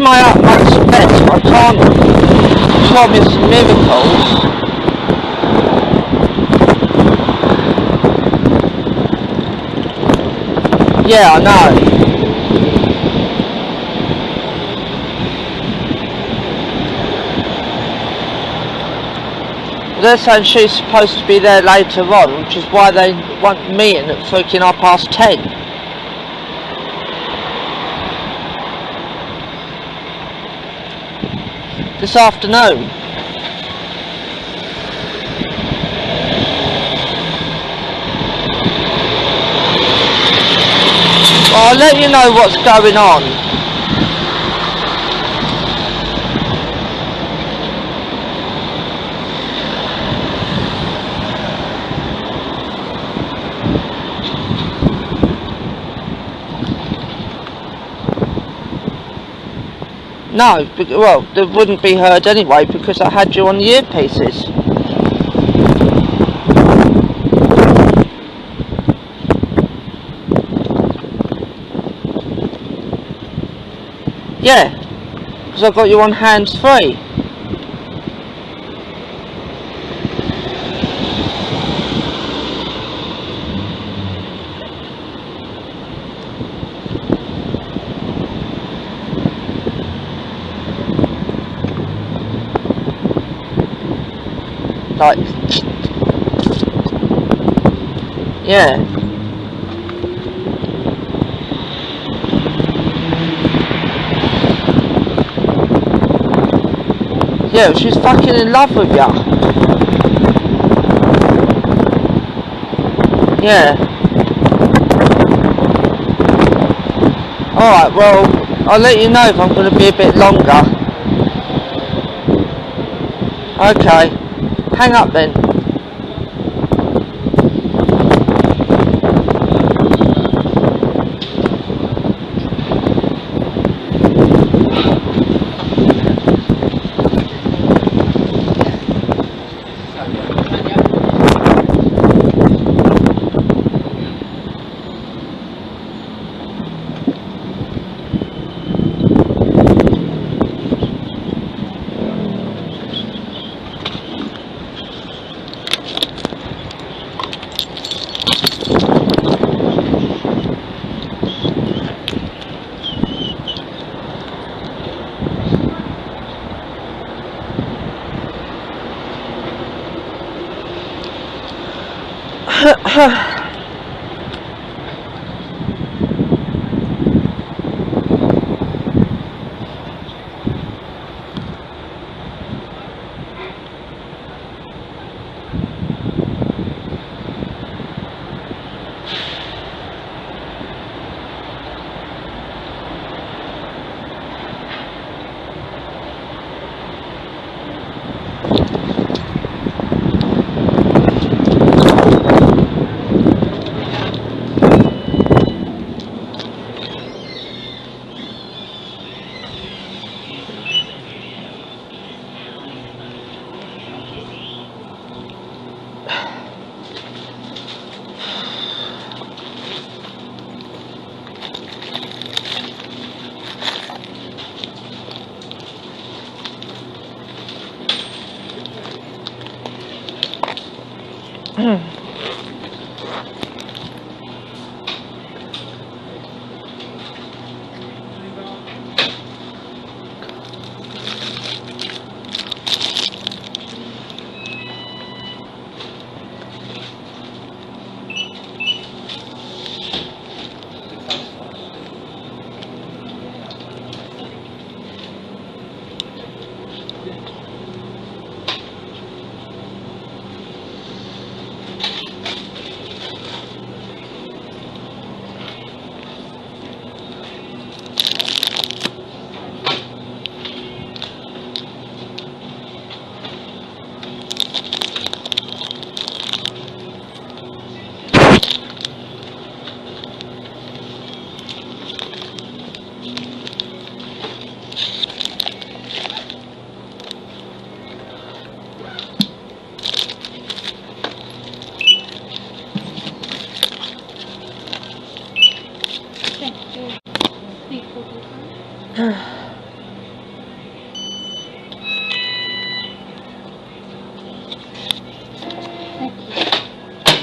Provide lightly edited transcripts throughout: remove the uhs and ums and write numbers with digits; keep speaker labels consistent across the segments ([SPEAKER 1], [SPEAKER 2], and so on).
[SPEAKER 1] my utmost best. I can't promise miracles. Yeah, I know. They're saying she's supposed to be there later on, which is why they want me in at freaking 10:30. This afternoon. Well, I'll let you know what's going on. No, well, they wouldn't be heard anyway because I had you on the earpieces. Yeah, because I got you on hands-free. Like, yeah. Yeah, she's fucking in love with ya. Yeah. Alright, well, I'll let you know if I'm going to be a bit longer. Okay. Hang up then.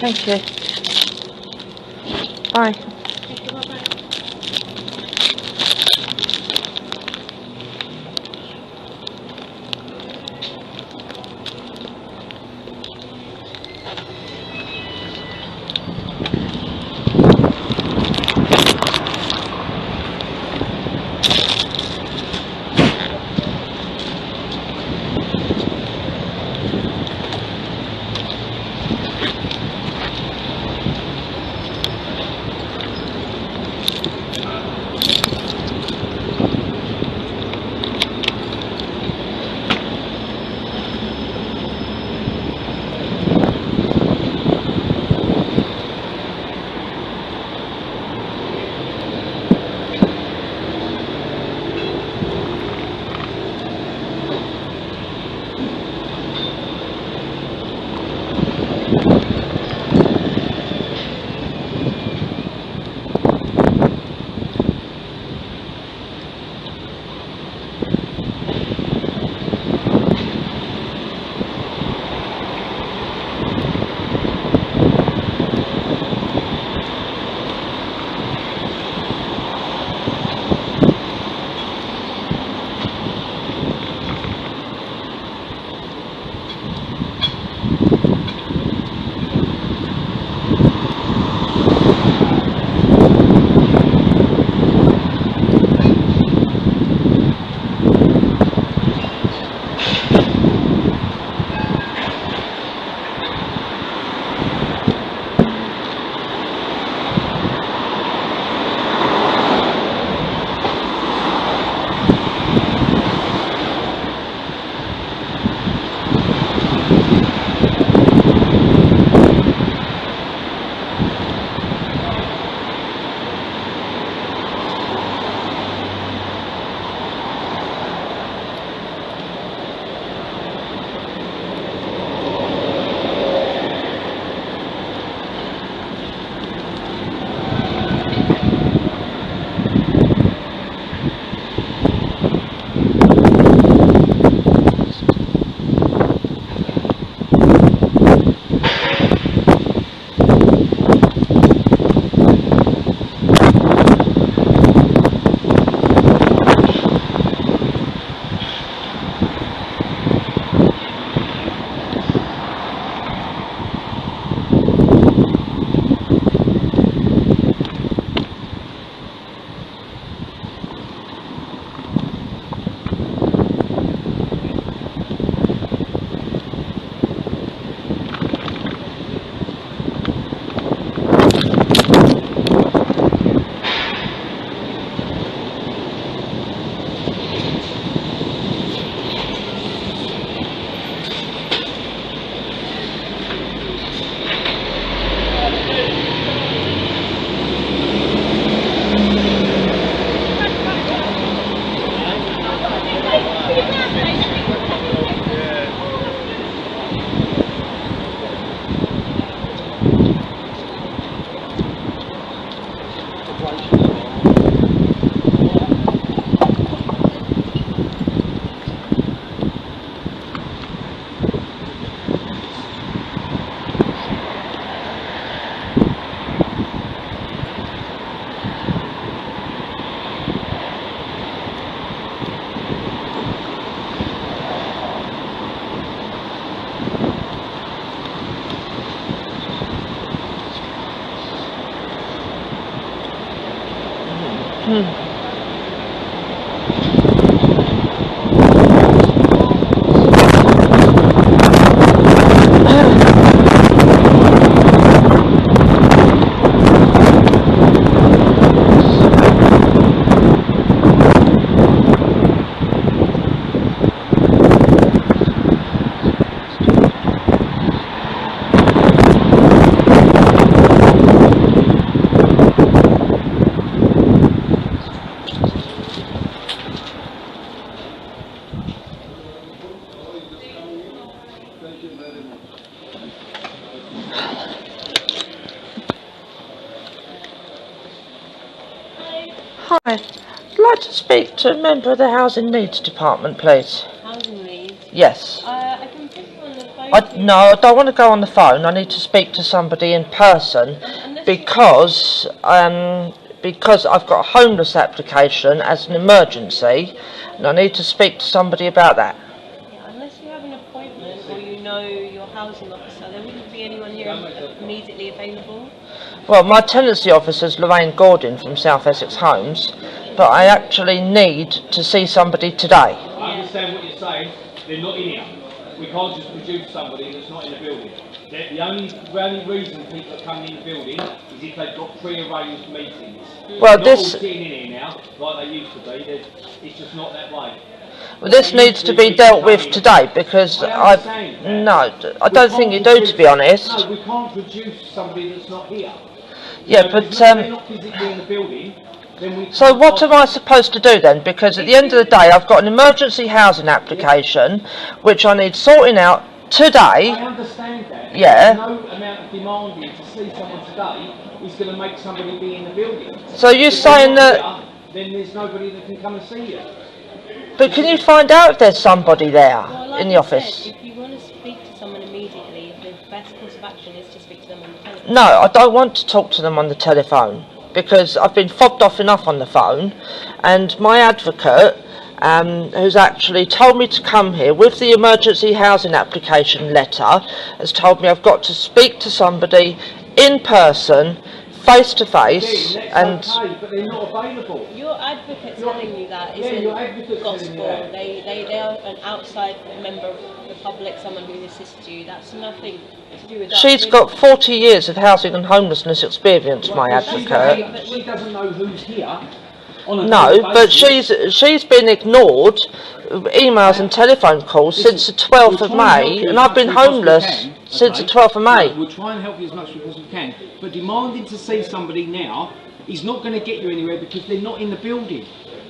[SPEAKER 1] Thank you. Bye. Hi, I'd like to speak to a member of the Housing Needs Department, please.
[SPEAKER 2] Housing needs?
[SPEAKER 1] Yes.
[SPEAKER 2] I can put you on the phone
[SPEAKER 1] No, I don't want to go on the phone. I need to speak to somebody in person because I've got a homeless application as an emergency, and I need to speak to somebody about that.
[SPEAKER 2] Yeah, unless you have an appointment or you know your housing officer, there wouldn't be anyone here immediately available.
[SPEAKER 1] Well, my tenancy officer is Lorraine Gordon from South Essex Homes, but I actually need to see somebody today.
[SPEAKER 3] I understand what you're saying. They're not in here. We can't just produce somebody that's not in the building. The only reason people are coming in the building is if they've got pre-arranged meetings.
[SPEAKER 1] Well,
[SPEAKER 3] not
[SPEAKER 1] this
[SPEAKER 3] all sitting in here now, like they used to be. It's just not that way.
[SPEAKER 1] well, this needs to be dealt with today because I don't think you do, to be honest.
[SPEAKER 3] No, we can't produce somebody that's not here.
[SPEAKER 1] Yeah,
[SPEAKER 3] So
[SPEAKER 1] but
[SPEAKER 3] if they're not physically in the building.
[SPEAKER 1] So what am I supposed to do then? Because at the end of the day, I've got an emergency housing application which I need sorting out today.
[SPEAKER 3] I understand that.
[SPEAKER 1] Yeah.
[SPEAKER 3] No amount of demanding to see someone today is going to make somebody be in the building.
[SPEAKER 1] So you're saying that...
[SPEAKER 3] Then there's nobody that can come and see you.
[SPEAKER 1] But can you find out if there's somebody there
[SPEAKER 2] Well, like
[SPEAKER 1] in the
[SPEAKER 2] I
[SPEAKER 1] office?
[SPEAKER 2] said, if you want to speak to someone immediately, the best course of action is to speak to them on the telephone.
[SPEAKER 1] No, I don't want to talk to them on the telephone because I've been fobbed off enough on the phone, and my advocate, who's actually told me to come here with the emergency housing application letter, has told me I've got to speak to somebody in person, face to face, and...
[SPEAKER 3] Okay, but they're not available.
[SPEAKER 2] Your advocate telling you that isn't gospel. They are an outside member of the public, someone who assists you. That's nothing to do with us.
[SPEAKER 1] She's got 40 years of housing and homelessness experience, my advocate.
[SPEAKER 3] She doesn't know who's here.
[SPEAKER 1] No, but she's been ignored, emails and telephone calls since the 12th of May, and I've been homeless since the 12th of May.
[SPEAKER 3] We'll try and help you as much as we can, but demanding to see somebody now is not going to get you anywhere because they're not in the building.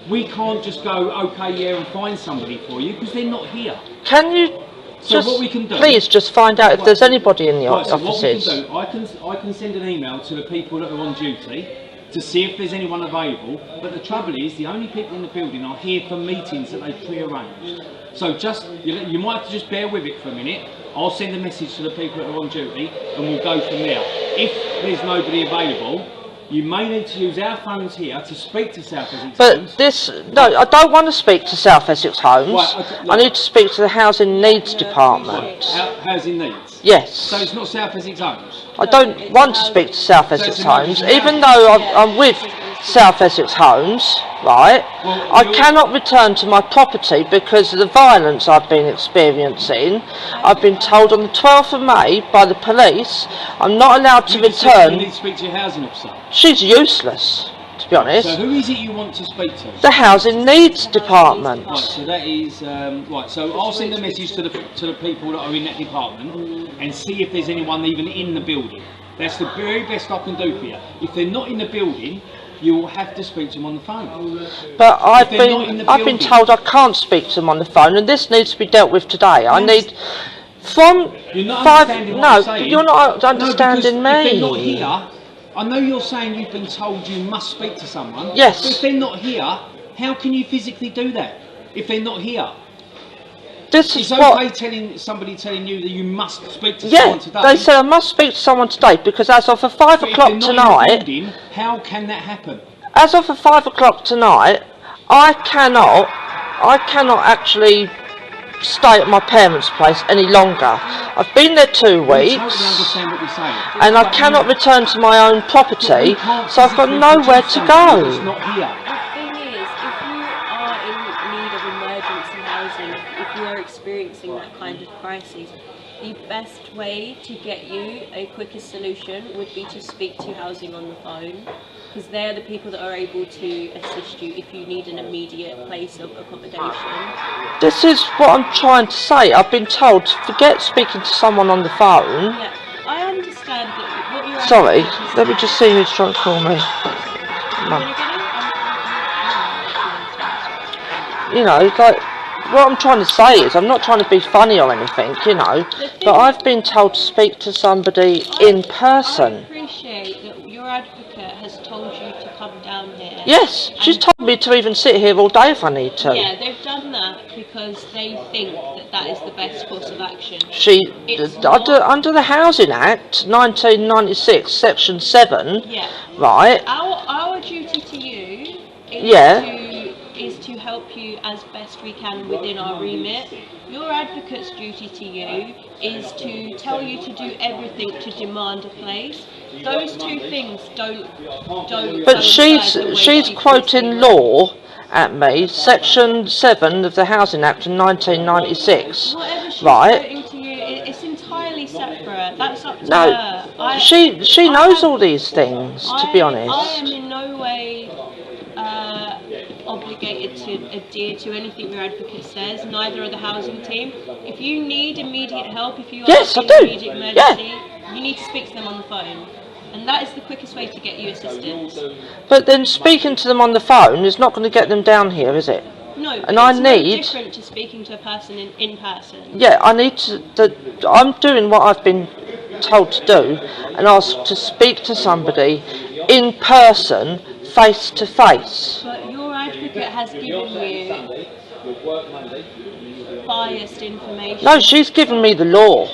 [SPEAKER 3] We can't just go, okay, yeah, and find somebody for you because they're not here.
[SPEAKER 1] Can you
[SPEAKER 3] So what we can do,
[SPEAKER 1] please just find out if there's anybody in the
[SPEAKER 3] so
[SPEAKER 1] offices?
[SPEAKER 3] what we can do, I can send an email to the people that are on duty to see if there's anyone available, but the trouble is the only people in the building are here for meetings that they've pre-arranged. So just, you might have to just bear with it for a minute. I'll send a message to the people that are on duty and we'll go from there. If there's nobody available, you may need to use our phones here to speak to South Essex Homes.
[SPEAKER 1] No, I don't want to speak to South Essex Homes.
[SPEAKER 3] Right, okay,
[SPEAKER 1] I need to speak to the Housing Needs Department.
[SPEAKER 3] Housing needs?
[SPEAKER 1] Yes.
[SPEAKER 3] So it's not South Essex Homes?
[SPEAKER 1] I don't want to speak to South Essex
[SPEAKER 3] it's
[SPEAKER 1] Homes,
[SPEAKER 3] emergency
[SPEAKER 1] even though I'm with South Essex Homes, right?
[SPEAKER 3] Well,
[SPEAKER 1] I cannot return to my property because of the violence I've been experiencing. I've been told on the 12th of May by the police I'm not allowed to return.
[SPEAKER 3] You need to speak to your housing officer.
[SPEAKER 1] She's useless, to be honest.
[SPEAKER 3] So who is it you want to speak to?
[SPEAKER 1] The Housing Needs Department.
[SPEAKER 3] Right, so that is right. So I'll send a message to the people that are in that department and see if there's anyone even in the building. That's the very best I can do for you. If they're not in the building, you will have to speak to them on the phone.
[SPEAKER 1] But I've been told I can't speak to them on the phone, and this needs to be dealt with today. I need from
[SPEAKER 3] You're not
[SPEAKER 1] 5.
[SPEAKER 3] understanding what
[SPEAKER 1] No,
[SPEAKER 3] I'm saying.
[SPEAKER 1] you're not understanding
[SPEAKER 3] no,
[SPEAKER 1] me.
[SPEAKER 3] If they're not here, I know you're saying you've been told you must speak to someone.
[SPEAKER 1] Yes.
[SPEAKER 3] But if they're not here, how can you physically do that? If they're not here.
[SPEAKER 1] This is
[SPEAKER 3] It's okay somebody telling you that you must speak to someone today.
[SPEAKER 1] They said I must speak to someone today because as of 5
[SPEAKER 3] But
[SPEAKER 1] o'clock
[SPEAKER 3] if they're
[SPEAKER 1] tonight,
[SPEAKER 3] not in the building, how can that happen?
[SPEAKER 1] as of 5 o'clock tonight, I cannot actually stay at my parents' place any longer. I've been there 2 weeks,
[SPEAKER 3] I totally understand what you're saying.
[SPEAKER 1] and I cannot return to my own property, so I've got nowhere to
[SPEAKER 3] It's
[SPEAKER 1] go.
[SPEAKER 3] not here.
[SPEAKER 2] The thing is, if you are in need of emergency housing, if you are experiencing that kind of crisis, the best way to get you a quicker solution would be to speak to housing on the phone, because they're the people that are able to assist you if you need an immediate place of accommodation.
[SPEAKER 1] This is what I'm trying to say. I've been told to forget speaking to someone on the phone.
[SPEAKER 2] Yeah, I understand that what you're
[SPEAKER 1] Sorry,
[SPEAKER 2] asking is
[SPEAKER 1] let me just see who's trying to call me. Mum. You know, like, what I'm trying to say is, I'm not trying to be funny or anything, you know, but I've been told to speak to somebody in person.
[SPEAKER 2] I appreciate that your advocate has told you to come down here there.
[SPEAKER 1] Yes, she's
[SPEAKER 2] And-
[SPEAKER 1] told me to even sit here all day if I need to.
[SPEAKER 2] Yeah, they've done that because they think that that is the best course of action. It's
[SPEAKER 1] Under the Housing Act 1996 section 7,
[SPEAKER 2] Yeah.
[SPEAKER 1] right,
[SPEAKER 2] Our duty to you is
[SPEAKER 1] Yeah.
[SPEAKER 2] is to help you as best we can within our remit. Your advocate's duty to you is to tell you to do everything to demand a place. Those two things don't.
[SPEAKER 1] but
[SPEAKER 2] coincide the way
[SPEAKER 1] she's
[SPEAKER 2] she
[SPEAKER 1] quoting
[SPEAKER 2] thinks.
[SPEAKER 1] law at me, section 7 of the Housing Act of 1996,
[SPEAKER 2] Whatever she's
[SPEAKER 1] right.
[SPEAKER 2] quoting to you, it's entirely separate. That's up to
[SPEAKER 1] No,
[SPEAKER 2] her.
[SPEAKER 1] she knows all these things, to be
[SPEAKER 2] I am
[SPEAKER 1] honest.
[SPEAKER 2] in no way obligated to adhere to anything your advocate says, neither are the housing team. If you need immediate help, if you are
[SPEAKER 1] Yes, I
[SPEAKER 2] in
[SPEAKER 1] do.
[SPEAKER 2] immediate emergency, you need to speak to them on the phone. And that is the quickest way to get you assistance.
[SPEAKER 1] But then speaking to them on the phone is not going to get them down here, is it?
[SPEAKER 2] No,
[SPEAKER 1] And I
[SPEAKER 2] it's
[SPEAKER 1] need-
[SPEAKER 2] no different to speaking to a person in person.
[SPEAKER 1] Yeah, I need to. I'm doing what I've been told to do, and asked to speak to somebody in person, face to face.
[SPEAKER 2] But your advocate has given you biased information.
[SPEAKER 1] No, she's given me the law.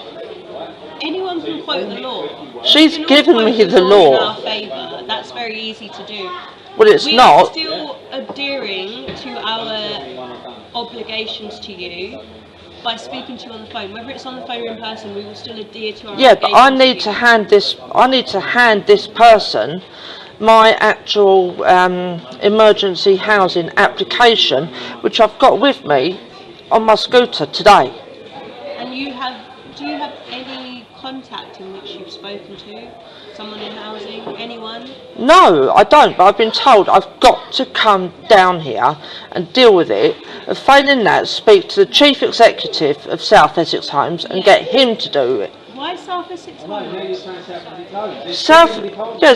[SPEAKER 2] Anyone can quote the law.
[SPEAKER 1] She's
[SPEAKER 2] We can all
[SPEAKER 1] given
[SPEAKER 2] quote
[SPEAKER 1] me the
[SPEAKER 2] in
[SPEAKER 1] law.
[SPEAKER 2] our favour. That's very easy to do.
[SPEAKER 1] Well, it's
[SPEAKER 2] We are
[SPEAKER 1] not.
[SPEAKER 2] still adhering to our obligations to you by speaking to you on the phone. Whether it's on the phone or in person, we will still adhere to our
[SPEAKER 1] Yeah, but I
[SPEAKER 2] obligations
[SPEAKER 1] need to
[SPEAKER 2] you.
[SPEAKER 1] hand this. I need to hand this person my actual emergency housing application, which I've got with me on my scooter today.
[SPEAKER 2] And do you have any contact in which you've spoken to? Someone in housing? Anyone?
[SPEAKER 1] No, I don't, but I've been told I've got to come down here and deal with it. And failing that, speak to the Chief Executive of South Essex Homes and get him to do it.
[SPEAKER 2] Why South Essex Homes?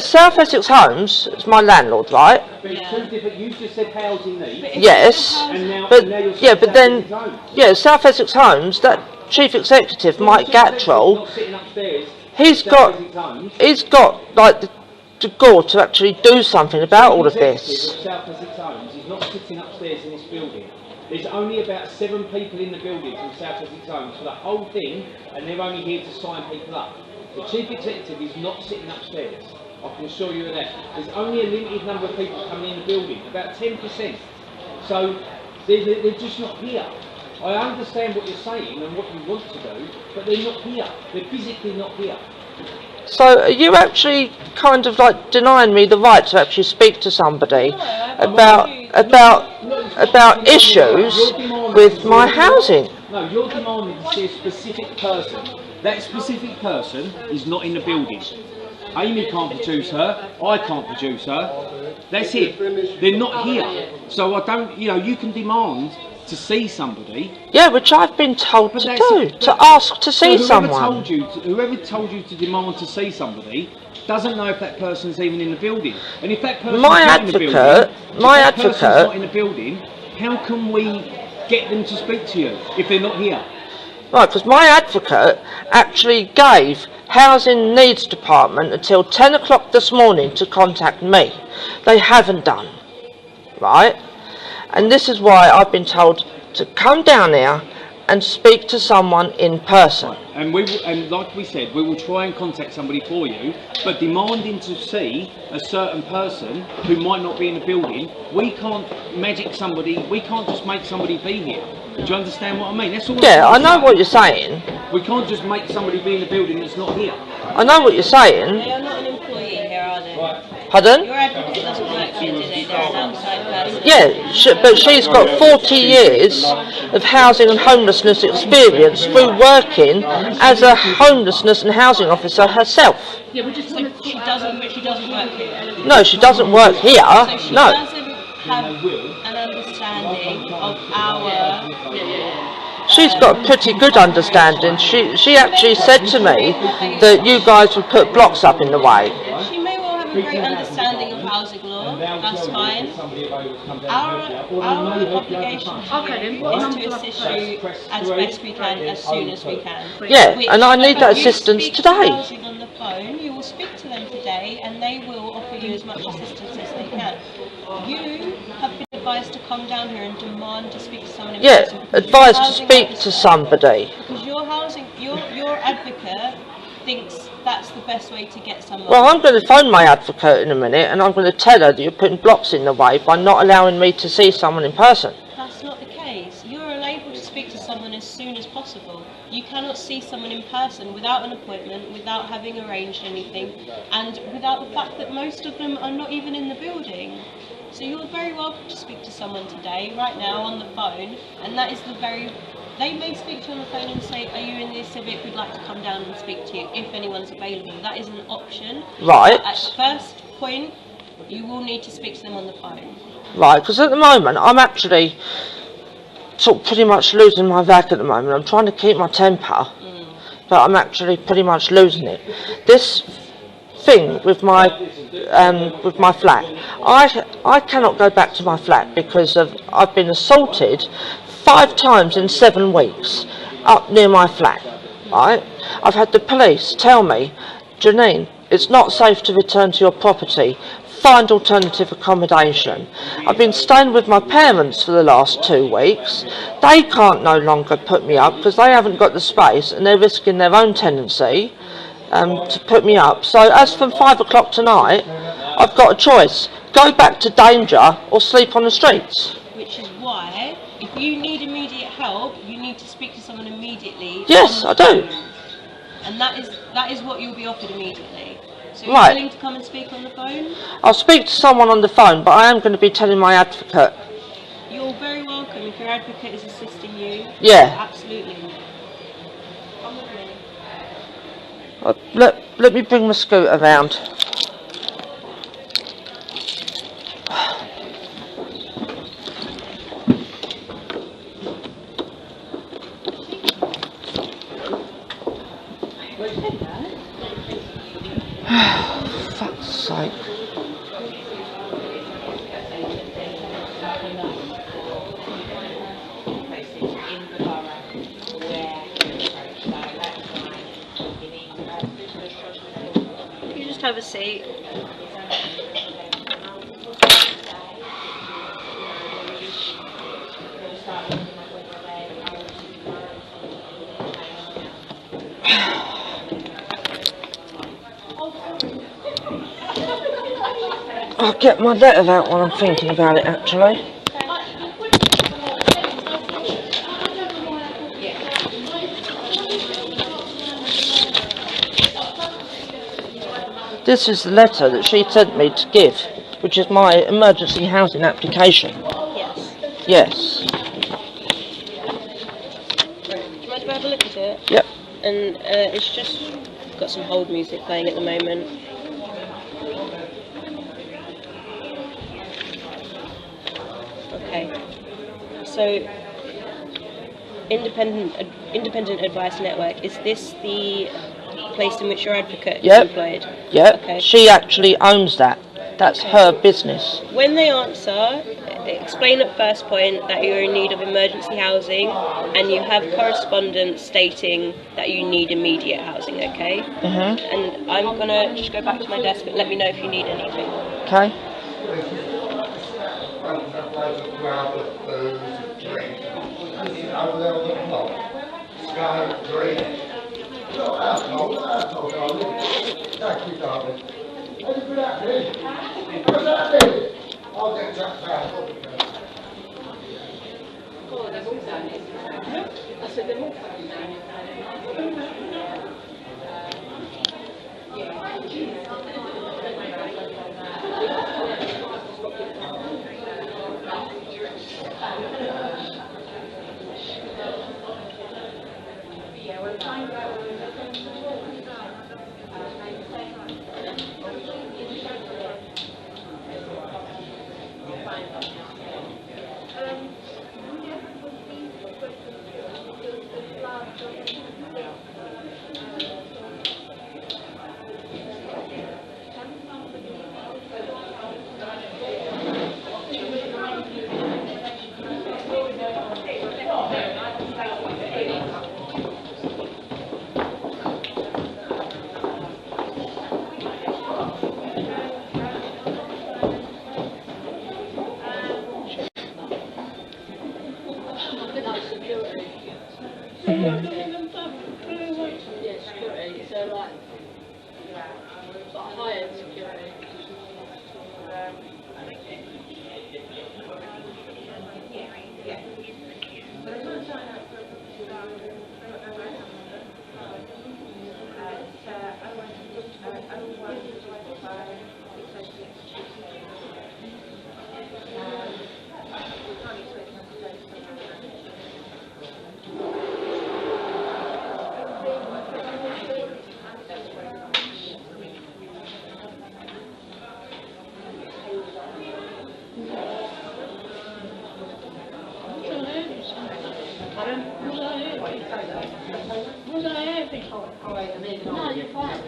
[SPEAKER 1] South Essex Homes is my landlord, right?
[SPEAKER 3] But it's two different. You just said housing needs.
[SPEAKER 1] Yes,
[SPEAKER 3] And now
[SPEAKER 1] but
[SPEAKER 3] you're
[SPEAKER 1] yeah,
[SPEAKER 3] saying
[SPEAKER 1] but then
[SPEAKER 3] South Essex Homes.
[SPEAKER 1] yeah, South Essex Homes. That Chief Executive, Mike Gattrell,
[SPEAKER 3] Not sitting upstairs.
[SPEAKER 1] he's
[SPEAKER 3] South Essex Homes.
[SPEAKER 1] got like the gall to actually do something about all of this.
[SPEAKER 3] Executive of South Essex Homes is not sitting upstairs in this building. There's only about 7 people in the building from South Essex Homes for the whole thing, and they're only here to sign people up. The Chief Executive is not sitting upstairs. I can assure you of that. There's only a limited number of people coming in the building, about 10%. So they're just not here. I understand what you're saying and what you want to do, but they're not here. They're physically not here.
[SPEAKER 1] So are you actually kind of like denying me the right to actually speak to somebody about issues with my housing?
[SPEAKER 3] No, you're demanding to see a specific person. That specific person is not in the building. Amy can't produce her, I can't produce her. That's it. They're not here. So I don't, you can demand to see somebody.
[SPEAKER 1] Yeah, which I've been told
[SPEAKER 3] But
[SPEAKER 1] to
[SPEAKER 3] that's
[SPEAKER 1] do,
[SPEAKER 3] it.
[SPEAKER 1] to ask to see
[SPEAKER 3] So
[SPEAKER 1] someone.
[SPEAKER 3] whoever told you to demand to see somebody doesn't know if that person's even in the building. And if that person's not in the building, not in the building, how can we get them to speak to you if they're not here?
[SPEAKER 1] Right, because my advocate actually gave Housing Needs Department until 10 o'clock this morning to contact me. They haven't done, right? And this is why I've been told to come down here and speak to someone in person.
[SPEAKER 3] And like we said, we will try and contact somebody for you, but demanding to see a certain person who might not be in the building, we can't magic somebody, we can't just make somebody be here. Do you understand what I mean? That's all.
[SPEAKER 1] Yeah, I know what you're saying.
[SPEAKER 3] We can't just make somebody be in the building that's not here.
[SPEAKER 1] I know what you're saying.
[SPEAKER 2] They are not an employee here, are they?
[SPEAKER 1] Pardon?
[SPEAKER 2] Your advocate doesn't work here, do they? They're an outside person.
[SPEAKER 1] Yeah, but she's got 40 years of housing and homelessness experience through working as a homelessness and housing officer herself.
[SPEAKER 2] Yeah, but she doesn't work here.
[SPEAKER 1] No, she doesn't work here.
[SPEAKER 2] So she
[SPEAKER 1] No.
[SPEAKER 2] doesn't have an understanding of our.
[SPEAKER 1] She's got a pretty good understanding. She actually said to me that you guys would put blocks up in the way.
[SPEAKER 2] She may well have a great understanding of housing law. That's fine. Our obligation is to assist you as best we can, as soon as we can.
[SPEAKER 1] Yeah, and I need that
[SPEAKER 2] If you
[SPEAKER 1] assistance
[SPEAKER 2] speak to
[SPEAKER 1] today.
[SPEAKER 2] housing on the phone, you will speak to them today, and they will offer you as much assistance as they can. You have been advised to come down here and demand to speak to someone in
[SPEAKER 1] Yeah,
[SPEAKER 2] person. Because
[SPEAKER 1] advised
[SPEAKER 2] your
[SPEAKER 1] to
[SPEAKER 2] housing
[SPEAKER 1] speak
[SPEAKER 2] officer-
[SPEAKER 1] to somebody.
[SPEAKER 2] Because your advocate thinks that's the best way to get someone.
[SPEAKER 1] Well, I'm going to phone my advocate in a minute, and I'm going to tell her that you're putting blocks in the way by not allowing me to see someone in person.
[SPEAKER 2] That's not the case. You're able to speak to someone as soon as possible. You cannot see someone in person without an appointment, without having arranged anything, and without the fact that most of them are not even in the building. So you're very welcome to speak to someone today, right now, on the phone, and that is the very... They may speak to you on the phone and say, are you in the civic, we'd like to come down and speak to you, if anyone's available. That is an option.
[SPEAKER 1] Right.
[SPEAKER 2] But at first point, you will need to speak to them on the phone.
[SPEAKER 1] Right, because at the moment, I'm actually sort of pretty much losing my rag at the moment. I'm trying to keep my temper, but I'm actually pretty much losing it. This thing with my flat, I cannot go back to my flat because I've been assaulted 5 times in 7 weeks up near my flat. Right, I've had the police tell me, Janine, it's not safe to return to your property. Find alternative accommodation. I've been staying with my parents for the last 2 weeks. They can't no longer put me up because they haven't got the space and they're risking their own tenancy to put me up. So as from 5 o'clock tonight, I've got a choice. Go back to danger or sleep on the streets.
[SPEAKER 2] Which is why, if you need immediate help, you need to speak to someone immediately.
[SPEAKER 1] Yes, I do.
[SPEAKER 2] And that is what you'll be offered immediately. So you're
[SPEAKER 1] Right.
[SPEAKER 2] willing to come and speak on the phone?
[SPEAKER 1] I'll speak to someone on the phone, but I am going to be telling my advocate.
[SPEAKER 2] You're very welcome if your advocate is assisting you.
[SPEAKER 1] Yeah.
[SPEAKER 2] Absolutely. Come with me.
[SPEAKER 1] Let me bring my scooter round. Fuck's sake.
[SPEAKER 2] You just have a seat.
[SPEAKER 1] I'll get my letter out while I'm thinking about it, actually. This is the letter that she sent me to give, which is my emergency housing application.
[SPEAKER 2] Yes.
[SPEAKER 1] Yes.
[SPEAKER 2] Do you mind if I have a look at it?
[SPEAKER 1] Yep.
[SPEAKER 2] And it's just got some hold music playing at the moment. Okay. So, Independent Advice Network, is this the place in which your advocate is employed?
[SPEAKER 1] Yep.
[SPEAKER 2] Okay.
[SPEAKER 1] She actually owns that. That's her business.
[SPEAKER 2] When they answer, explain at first point that you're in need of emergency housing and you have correspondence stating that you need immediate housing, okay? And I'm gonna just go back to my desk and let me know if you need anything.
[SPEAKER 1] Okay.
[SPEAKER 2] security. So like hired security. No, you're fine.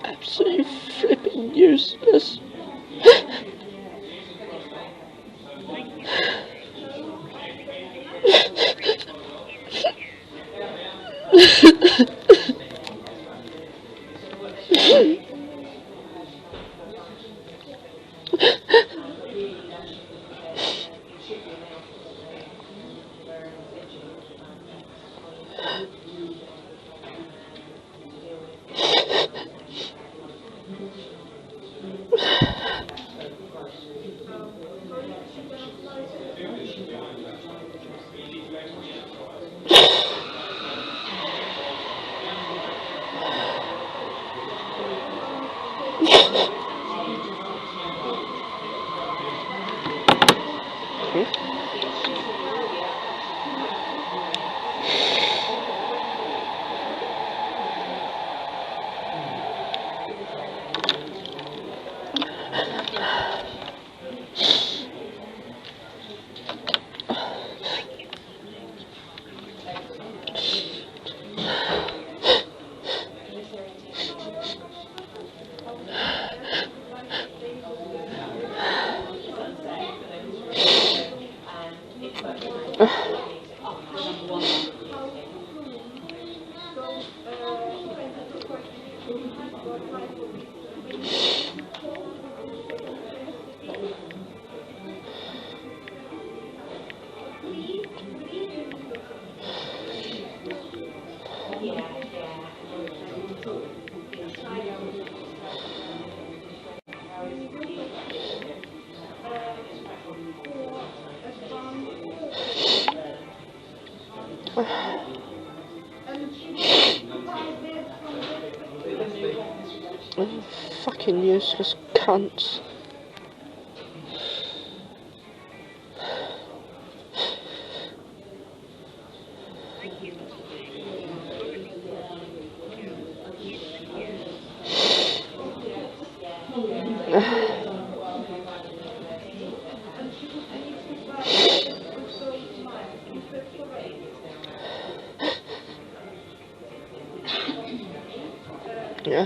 [SPEAKER 1] Absolutely flipping useless. Fucking useless cunts. Yeah.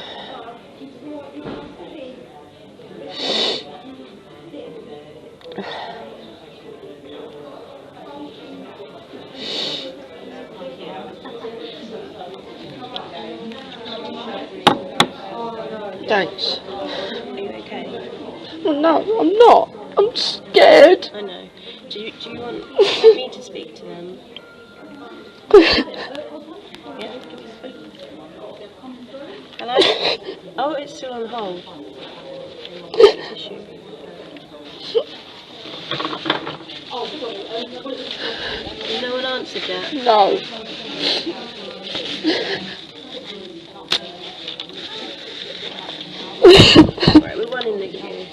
[SPEAKER 1] Thanks.
[SPEAKER 2] Are you okay?
[SPEAKER 1] Well, no, I'm not. I'm scared.
[SPEAKER 2] I know. Do you want me to speak to them? Yeah? Hello? Oh, it's still on hold. Tissue. No one answered yet?
[SPEAKER 1] No.
[SPEAKER 2] Right, we're one in the queue.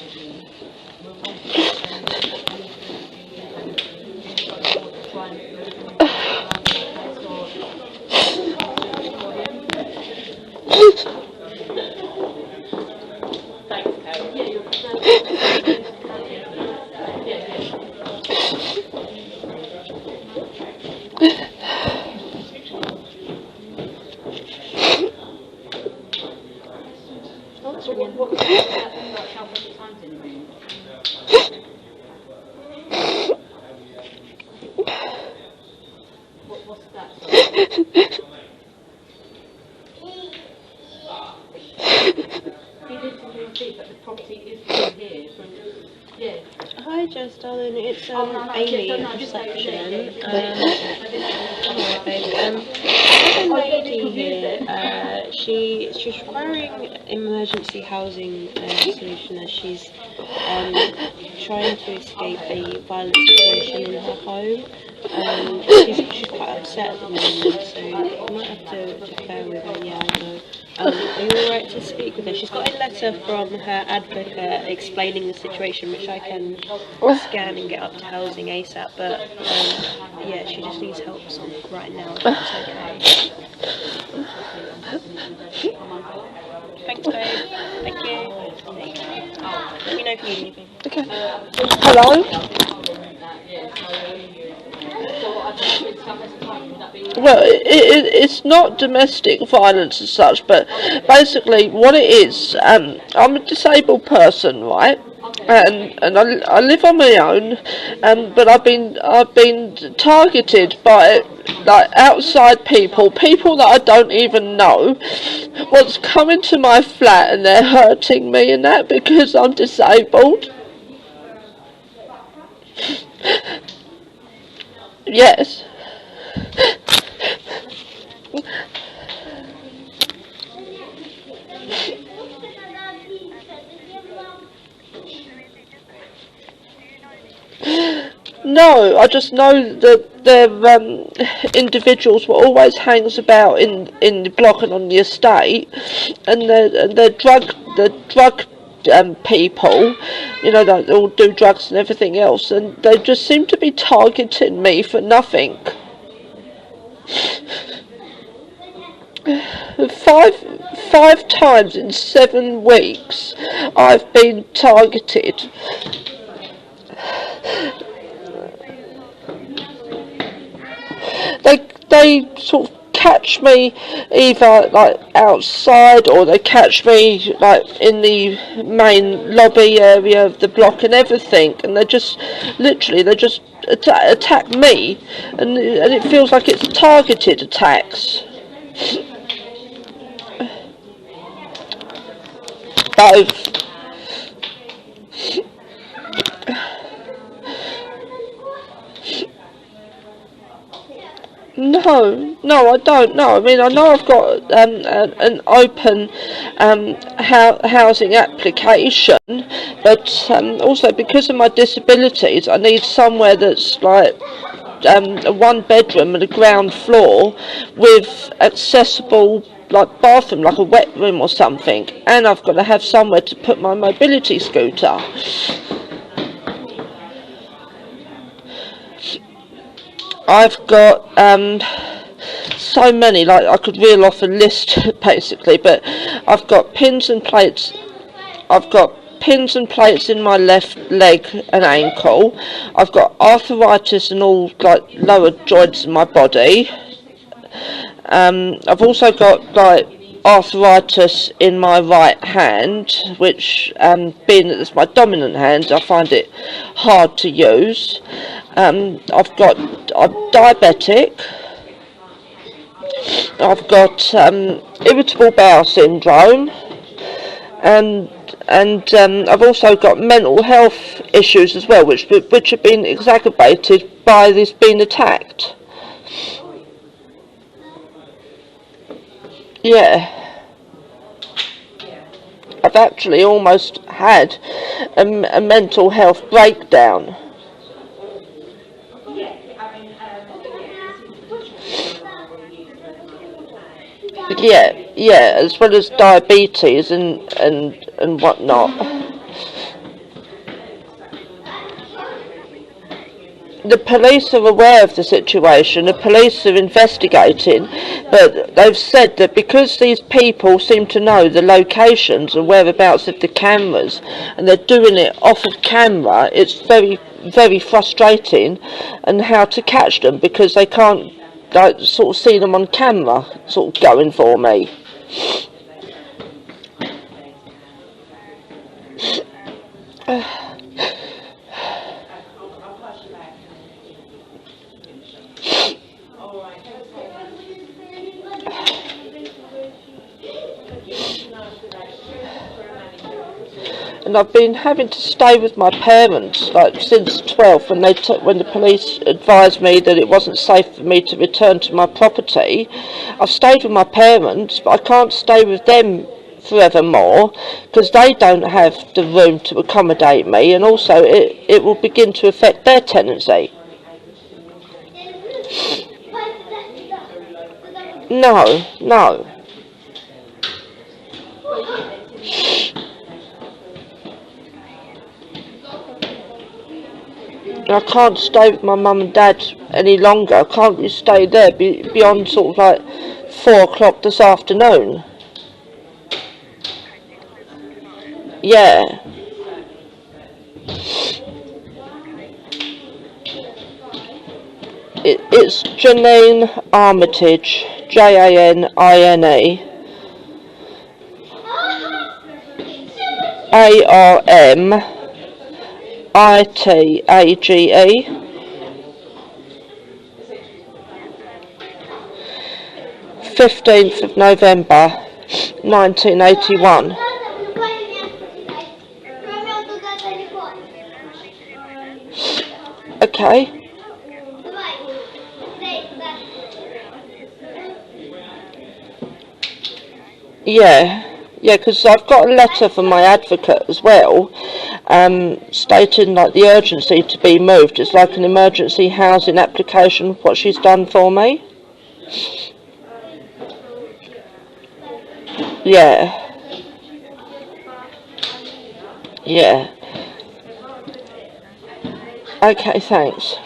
[SPEAKER 2] Oh, it's ringing.
[SPEAKER 4] What's that? He lives in B, but the property is from here. Yeah.
[SPEAKER 2] Hi, Jess, darling. It's
[SPEAKER 4] Oh, no,
[SPEAKER 2] Amy
[SPEAKER 4] yes,
[SPEAKER 2] at
[SPEAKER 4] no, just over
[SPEAKER 2] reception.
[SPEAKER 4] there.
[SPEAKER 2] Alright, babe. There's a lady here. She's requiring emergency housing solution as she's trying to escape a violent situation in her home. She's quite upset at the moment, so you might have to bear with her. Yeah, I know. Are you alright to speak with her? She's got a letter from her advocate explaining the situation, which I can scan and get up to housing ASAP, but yeah, she just needs help right now, if that's okay. Thanks, babe. Thank you. Let me know if you need anything.
[SPEAKER 1] Okay. Hello? Well, it's not domestic violence as such, but basically what it is, I'm a disabled person, right? And I live on my own, but I've been targeted by like outside people that I don't even know. What's coming to my flat and they're hurting me and that because I'm disabled. Yes. No, I just know that the individuals were always hangs about in the block and on the estate, and the drug people, you know, that all do drugs and everything else, and they just seem to be targeting me for nothing. Five times in 7 weeks, I've been targeted. They sort of catch me either like outside or they catch me like in the main lobby area of the block and everything, and they just attack me, and it feels like it's targeted attacks. Both. No, I don't know. I mean, I know I've got an open housing application, but also because of my disabilities, I need somewhere that's like a 1 bedroom and a ground floor with accessible like bathroom, like a wet room or something, and I've got to have somewhere to put my mobility scooter. I've got so many, like I could reel off a list basically, but I've got pins and plates. I've got pins and plates in my left leg and ankle. I've got arthritis in all like lower joints in my body. I've also got like arthritis in my right hand, which being that it's my dominant hand, I find it hard to use. I'm diabetic. I've got irritable bowel syndrome, and I've also got mental health issues as well, which have been exacerbated by this being attacked. Yeah, I've actually almost had a mental health breakdown. Yeah, as well as diabetes and whatnot. The police are aware of the situation, the police are investigating, but they've said that because these people seem to know the locations and whereabouts of the cameras, and they're doing it off of camera, it's very, very frustrating and how to catch them, because they can't like sort of see them on camera sort of going for me. And I've been having to stay with my parents like since 12, when when the police advised me that it wasn't safe for me to return to my property. I've stayed with my parents, but I can't stay with them forevermore because they don't have the room to accommodate me, and also it will begin to affect their tenancy. No. I can't stay with my mum and dad any longer. I can't stay there beyond sort of like 4 o'clock this afternoon. Yeah. It's Janine Armitage, Janine Armitage, 15th of November 1981. Okay. Yeah, because I've got a letter from my advocate as well, stating like the urgency to be moved. It's like an emergency housing application, what she's done for me. Yeah. Okay, thanks.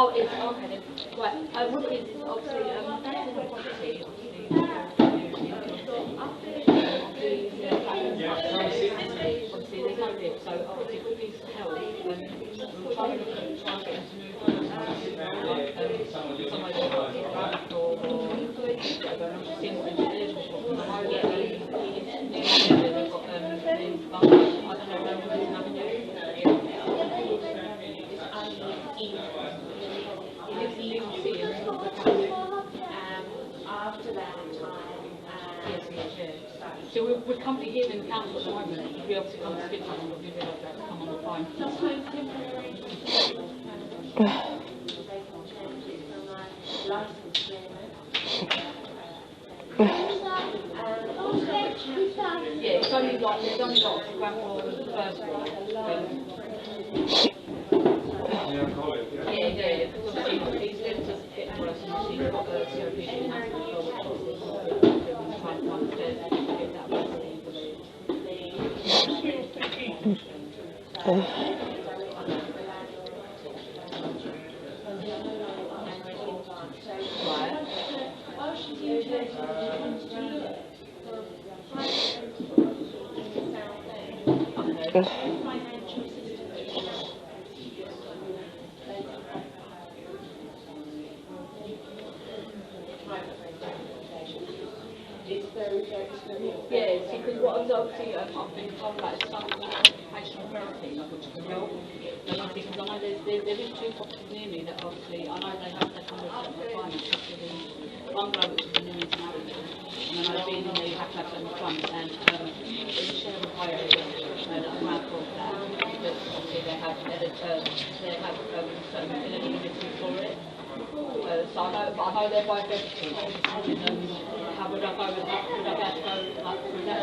[SPEAKER 4] Oh, it's okay then. Right. What it is obviously that's in the property. Obviously, there's no lift, so obviously with his help, we'll try and get him to move somewhere that's got ramp or whatever. I'm just seeing what the village was for. I know that they've got I don't know, London Avenue.
[SPEAKER 5] After that time,
[SPEAKER 4] Yes, yes. So we're currently here in council at the moment. If we obviously come to speak to them, we'll be able to come on the phone.
[SPEAKER 5] sometimes temporary license agreement.
[SPEAKER 4] Yeah, it's only like there's only got the ground floor and the first floor. Yeah. Because obviously he's led to get worse, and obviously he's got the COPD and that's the floor, which obviously is trying to find the stairs to get that way. Yeah, see, because what I've obviously I've been told about is some occupational therapy, like which can help. And obviously, because I know there is two properties near me that obviously I know they have to come with certain requirements, which is the bungalow, which is the Newington Avenue, and then I've been in there, you have to have certain requirements, and there's a share of higher amount of that, but obviously they have certain eligibility for it. So I know they're both registered. How would I go with that? Would I be able to go like through that?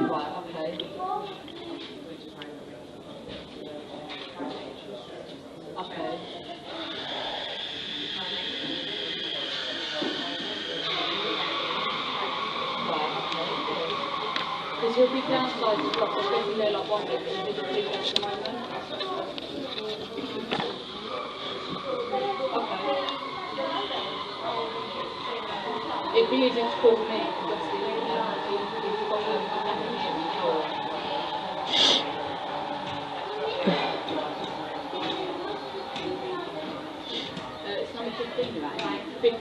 [SPEAKER 4] Right, okay. Okay. Because you'll be downsized to blocks, especially they're like one bit, because you're big at the moment. Okay. It'd be easier to call me, because obviously you've got nothing here, sure. It's number 15, right? 15.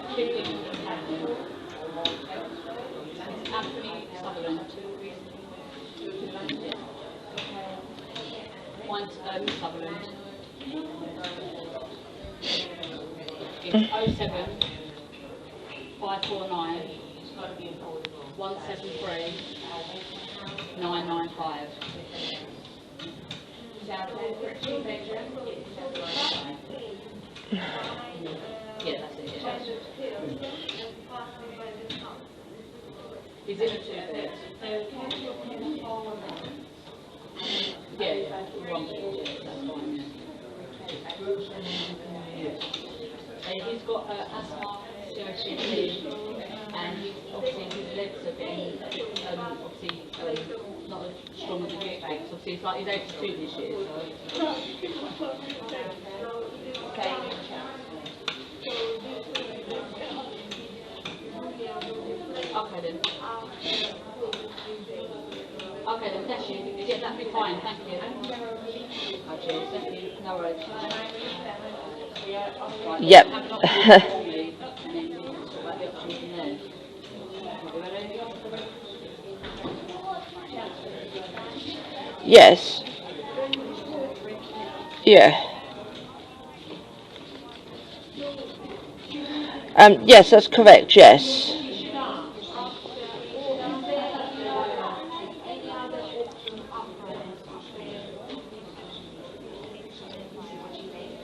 [SPEAKER 4] Anthony Sutherland. Mine's Sutherland. It's 07 549 173 995. Yeah, that's it. Is it a two-bed? Yeah, one bed, that's fine, yeah. He's got asthma, COPD, and obviously his legs have been, obviously, not as strong as the used to be, because obviously he's 82 this year, so. Okay. Okay then. Okay then, bless you. Yeah, that'd be fine, thank you. Oh, cheers, thank you. No worries. Right,
[SPEAKER 1] Yep.
[SPEAKER 4] have an option for me, and then we can talk about the options from there. Right, you ready?
[SPEAKER 1] Yes. Yeah. Yes, that's correct, yes.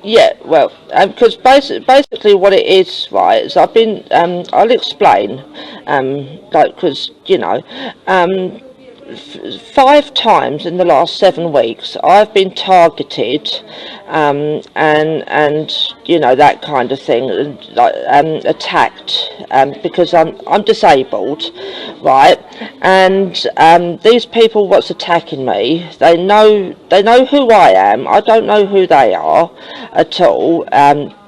[SPEAKER 1] Yeah, well, because basically what it is, right, is I've been, I'll explain, like, because, 5 times in the last 7 weeks I've been targeted, and you know, that kind of thing, like attacked, because I'm disabled, right? And these people what's attacking me, they know who I am. I don't know who they are at all.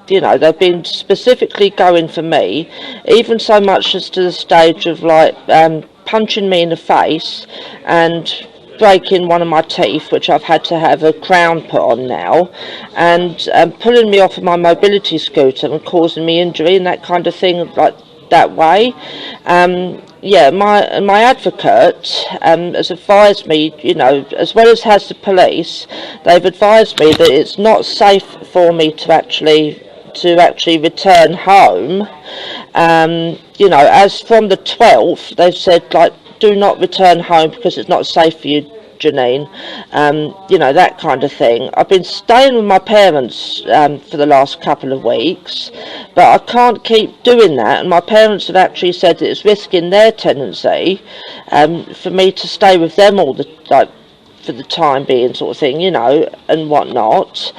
[SPEAKER 1] You know, they've been specifically going for me, even so much as to the stage of like punching me in the face and breaking one of my teeth, which I've had to have a crown put on now, and pulling me off of my mobility scooter and causing me injury and that kind of thing, like that way. Yeah, my advocate has advised me, you know, as well as has the police, they've advised me that it's not safe for me to actually return home. You know, as from the 12th, they've said, like, do not return home because it's not safe for you, Janine. You know, that kind of thing. I've been staying with my parents for the last couple of weeks, but I can't keep doing that, and my parents have actually said that it's risking their tenancy for me to stay with them all the, like, for the time being, sort of thing, you know, and whatnot.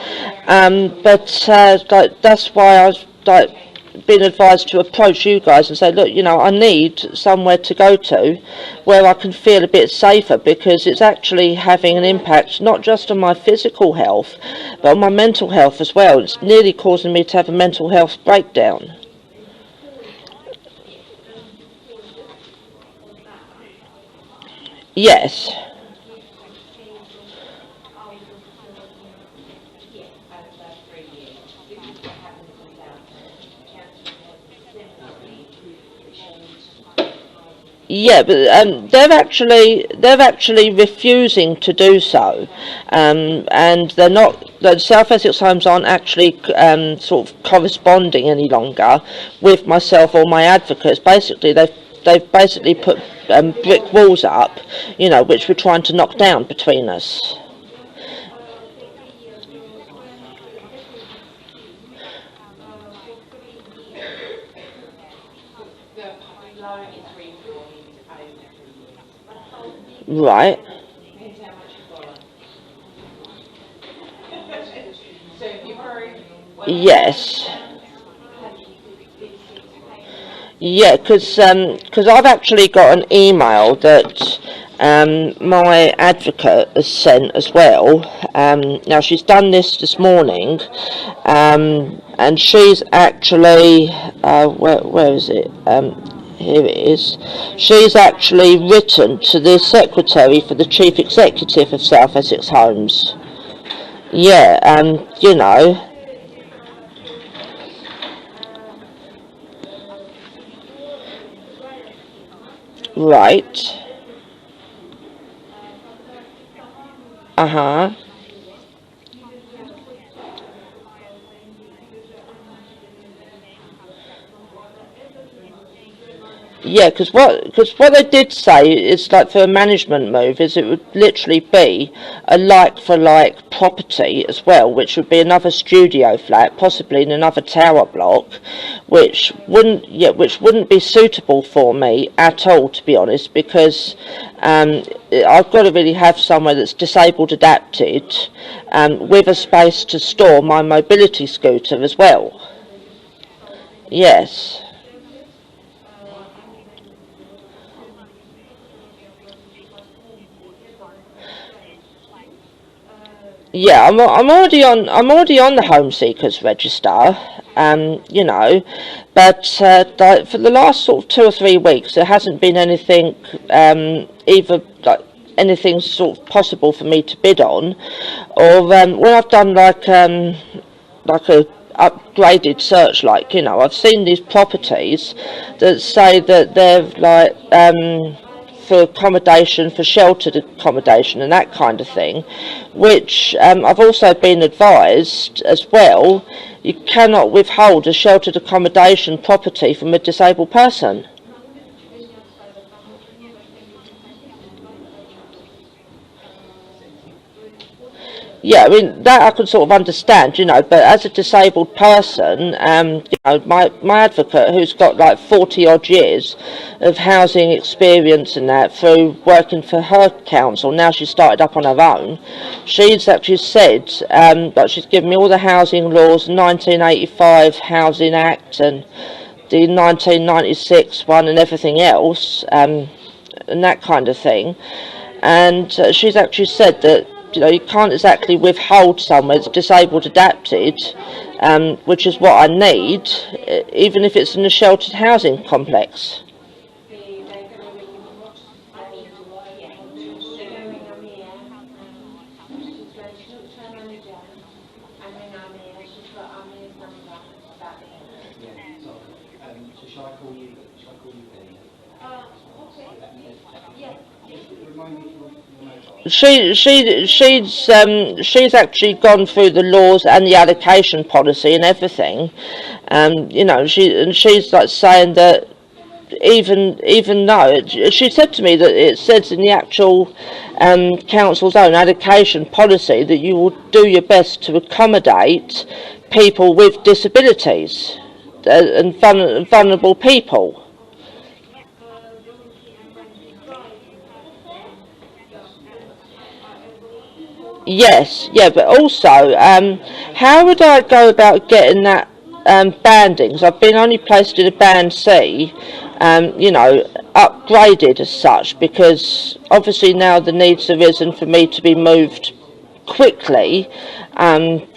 [SPEAKER 1] But like, that's why I was like been advised to approach you guys and say, look, you know, I need somewhere to go to where I can feel a bit safer, because it's actually having an impact not just on my physical health but on my mental health as well. It's nearly causing me to have a mental health breakdown. Yes. Yeah, but they're actually refusing to do so, and they're not. The South Essex homes aren't actually sort of corresponding any longer with myself or my advocates. Basically, they've basically put brick walls up, you know, which we're trying to knock down between us. Right. Yes. Yeah, because I've actually got an email that my advocate has sent as well. Now she's done this morning, and she's actually where is it? Here it is. She's actually written to the secretary for the chief executive of South Essex Homes. Yeah, you know. Right. Uh-huh. Yeah, because what they did say is, like, for a management move, is it would literally be a like-for-like property as well, which would be another studio flat, possibly in another tower block, which wouldn't be suitable for me at all, to be honest, because I've got to really have somewhere that's disabled adapted, with a space to store my mobility scooter as well. Yes. Yeah, I'm already on the Home Seekers Register, you know, but like, for the last sort of 2 or 3 weeks, there hasn't been anything, either like anything sort of possible for me to bid on, or when I've done like a upgraded search, like, you know, I've seen these properties that say that they're like for accommodation, for sheltered accommodation and that kind of thing, which I've also been advised as well, you cannot withhold a sheltered accommodation property from a disabled person. Yeah, I mean that I can sort of understand, you know, but as a disabled person, you know, my advocate, who's got like 40 odd years of housing experience and that through working for her council, now she's started up on her own. She's actually said that she's given me all the housing laws, 1985 Housing Act and the 1996 one and everything else, and that kind of thing. And she's actually said that, you know, you can't exactly withhold someone that's disabled adapted, which is what I need, even if it's in a sheltered housing complex. She's actually gone through the laws and the allocation policy and everything. You know, she's like saying that even though she said to me that it says in the actual council's own allocation policy that you will do your best to accommodate people with disabilities and vulnerable people. Yes, yeah, but also, how would I go about getting that banding? Because I've been only placed in a band C, you know, upgraded as such, because obviously now the needs have risen for me to be moved quickly,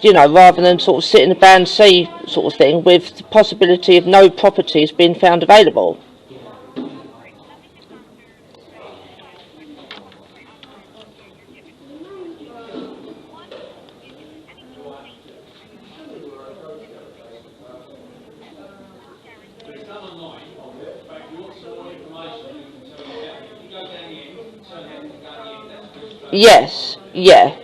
[SPEAKER 1] you know, rather than sort of sit in a band C sort of thing with the possibility of no properties being found available. Yes, yeah.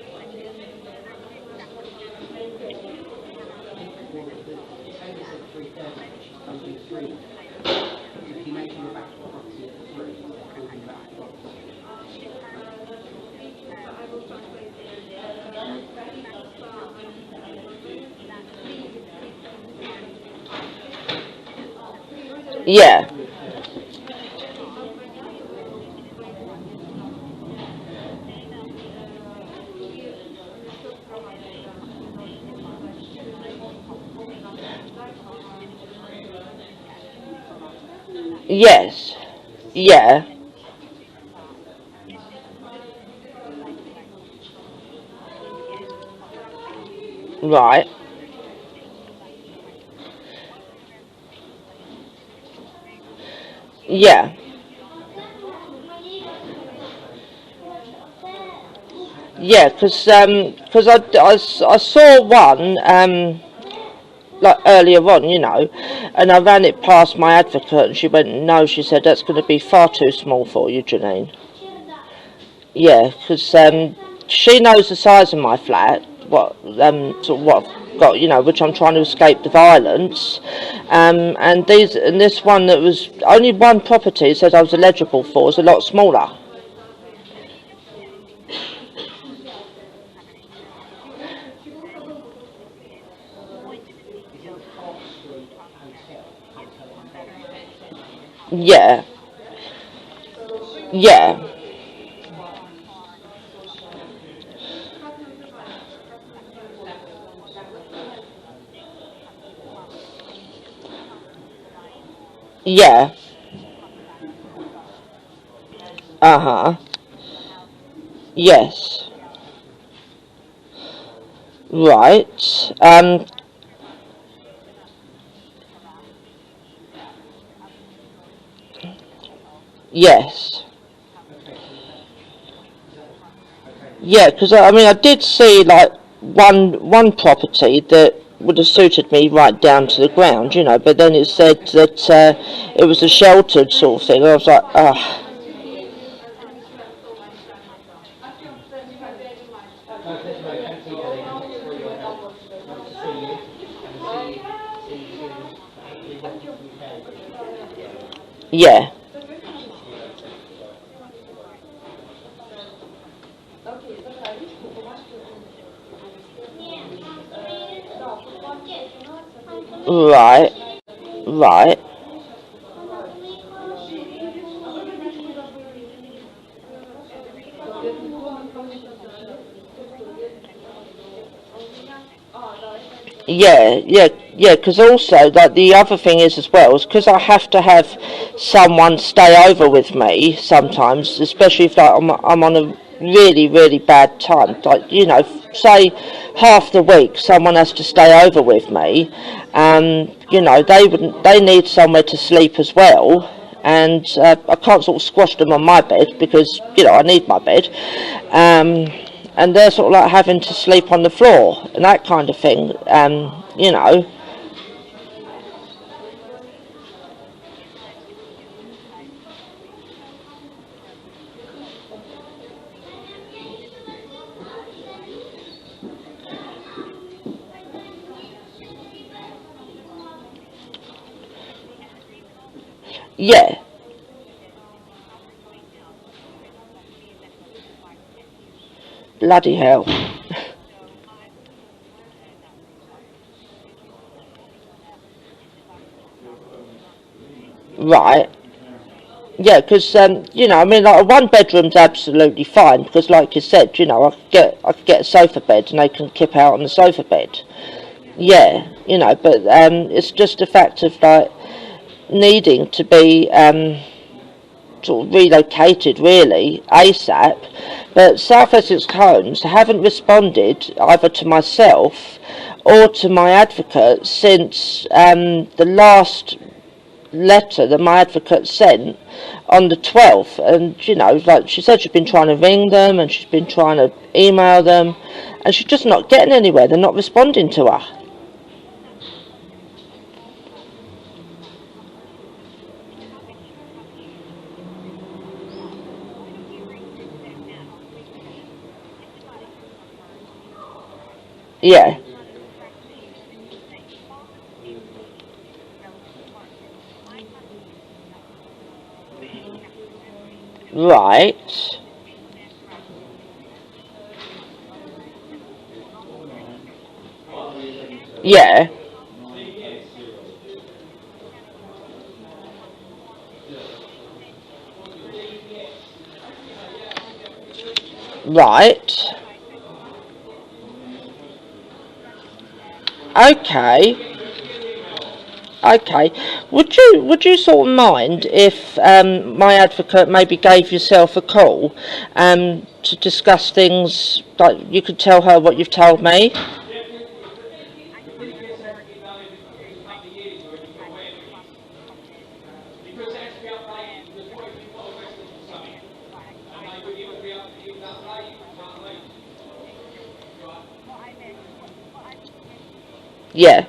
[SPEAKER 1] Yeah. Yes. Yeah. Right. Yeah. Yeah, because I saw one like earlier on, you know, and I ran it past my advocate, and she went, "No," she said, "that's going to be far too small for you, Janine." Yeah, because she knows the size of my flat, what sort of what I've got, you know, which I'm trying to escape the violence, and this one that was only one property said I was eligible for is a lot smaller. Yeah, yeah, yeah. Uh-huh. Yes. Right. Yes. Yeah, because I mean, I did see like one property that would have suited me right down to the ground, you know, but then it said that it was a sheltered sort of thing. I was like, ah, yeah, Right, right. Yeah. Because also, like, the other thing is as well, is because I have to have someone stay over with me sometimes, especially if like I'm on a really really bad time. Like, you know, say half the week, someone has to stay over with me. You know, they need somewhere to sleep as well. And I can't sort of squash them on my bed because, you know, I need my bed. And they're sort of like having to sleep on the floor and that kind of thing. You know, yeah, bloody hell, right. Yeah, because you know, I mean, like a one bedroom's absolutely fine because, like you said, you know, I could get a sofa bed and they can kip out on the sofa bed. Yeah, you know, but it's just a fact of like needing to be sort of relocated really ASAP. But South Essex Homes haven't responded either to myself or to my advocate since the last letter that my advocate sent on the 12th. And, you know, like she said, she's been trying to ring them and she's been trying to email them, and she's just not getting anywhere. They're not responding to her. Yeah, right. Yeah, right. Okay. Okay. Would you sort of mind if my advocate maybe gave yourself a call to discuss things, like you could tell her what you've told me? Yeah.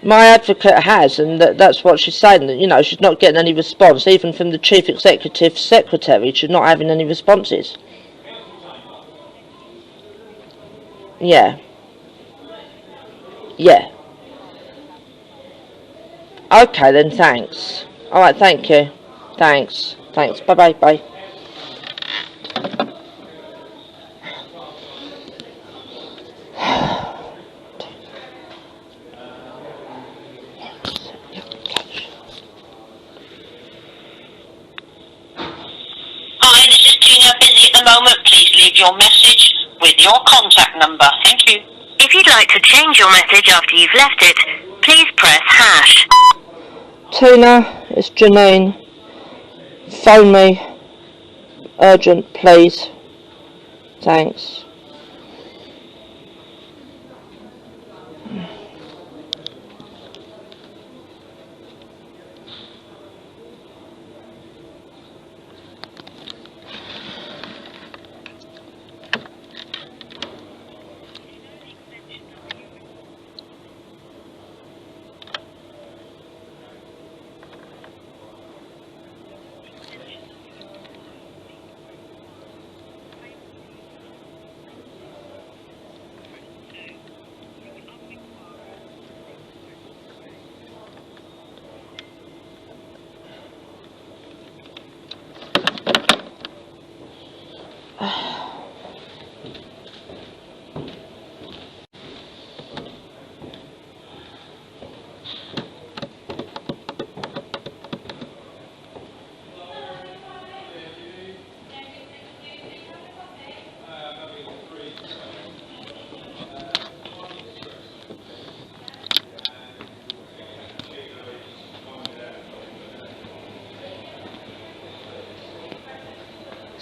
[SPEAKER 1] My advocate has, and that's what she's saying, that, you know, she's not getting any response, even from the chief executive secretary. She's not having any responses. Yeah. Yeah. Okay then, thanks. Alright, thank you. Thanks. Thanks. Bye bye. Bye.
[SPEAKER 6] Hi, this is Tina. Busy at the moment. Please leave your message with your contact number. Thank you. If you'd like to change your message after you've left it, please press hash.
[SPEAKER 1] Tina, it's Janine. Phone me. Urgent, please. Thanks.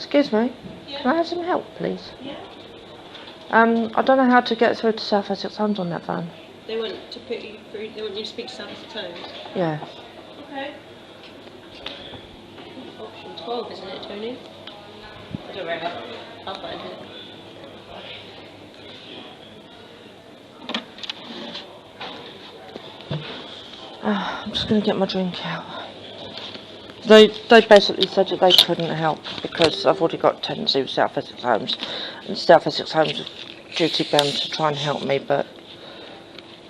[SPEAKER 1] Excuse me.
[SPEAKER 2] Yeah.
[SPEAKER 1] Can I have some help, please?
[SPEAKER 2] Yeah.
[SPEAKER 1] I don't know how to get through to South Essex Homes on that phone.
[SPEAKER 2] They want to put you through. They want you to speak to South Essex Homes.
[SPEAKER 1] Yeah.
[SPEAKER 2] Okay. Option 12, isn't it, Tony? I don't worry. I'll find it.
[SPEAKER 1] I'm just going to get my drink out. They basically said that they couldn't help because I've already got tenancy with South Essex Homes, and South Essex Homes are duty bound to try and help me, but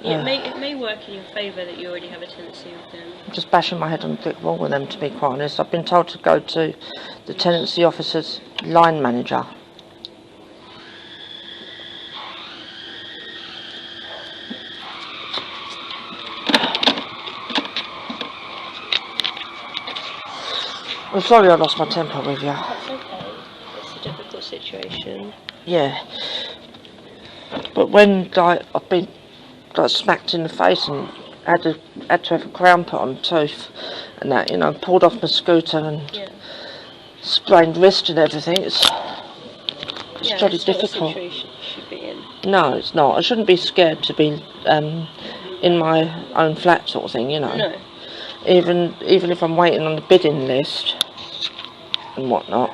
[SPEAKER 2] Yeah, it may work in your favour that you already have a tenancy with them.
[SPEAKER 1] I'm just bashing my head on a brick wall with them, to be quite honest. I've been told to go to the tenancy officer's line manager. I'm sorry I lost my temper with you.
[SPEAKER 2] That's okay. It's a difficult situation.
[SPEAKER 1] Yeah. But when I've been smacked in the face and had to have a crown put on my tooth and that, pulled off my scooter and
[SPEAKER 2] Yeah.
[SPEAKER 1] sprained wrist and everything, it's
[SPEAKER 2] Yeah,
[SPEAKER 1] bloody
[SPEAKER 2] it's not a
[SPEAKER 1] difficult.
[SPEAKER 2] situation you should be in.
[SPEAKER 1] No, it's not. I shouldn't be scared to be in my own flat sort of thing,
[SPEAKER 2] No.
[SPEAKER 1] Even if I'm waiting on the bidding list and whatnot.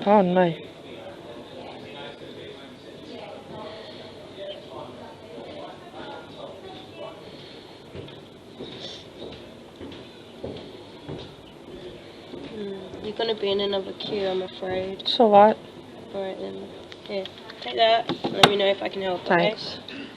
[SPEAKER 1] Pardon me.
[SPEAKER 2] You're going to be in another queue, I'm afraid.
[SPEAKER 1] It's alright.
[SPEAKER 2] Alright then. Here, take that. Let me know if I can help.
[SPEAKER 1] Thanks.
[SPEAKER 2] Okay?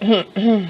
[SPEAKER 1] I'm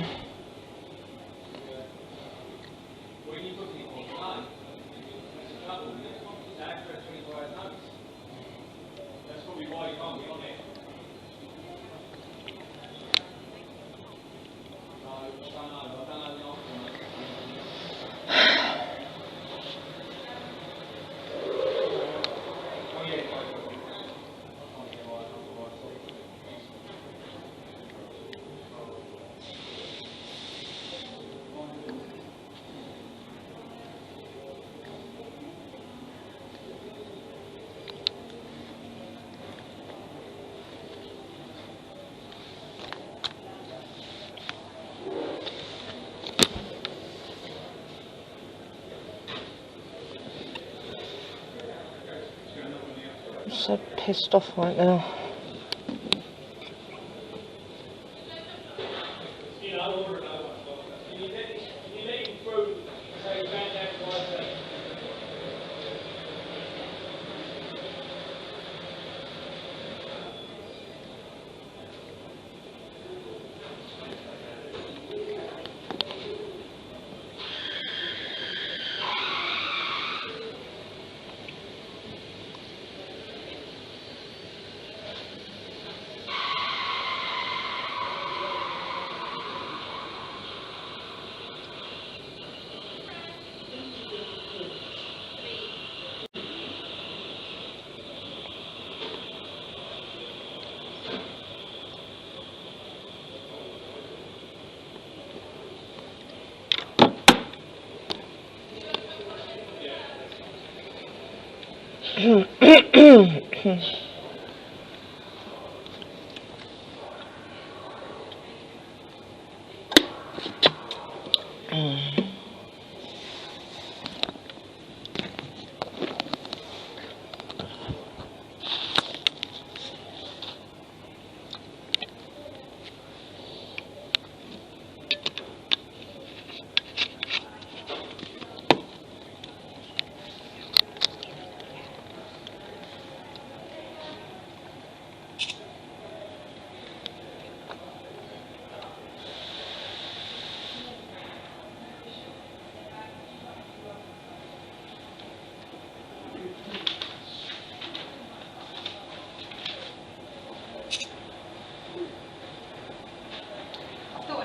[SPEAKER 1] so pissed off right now.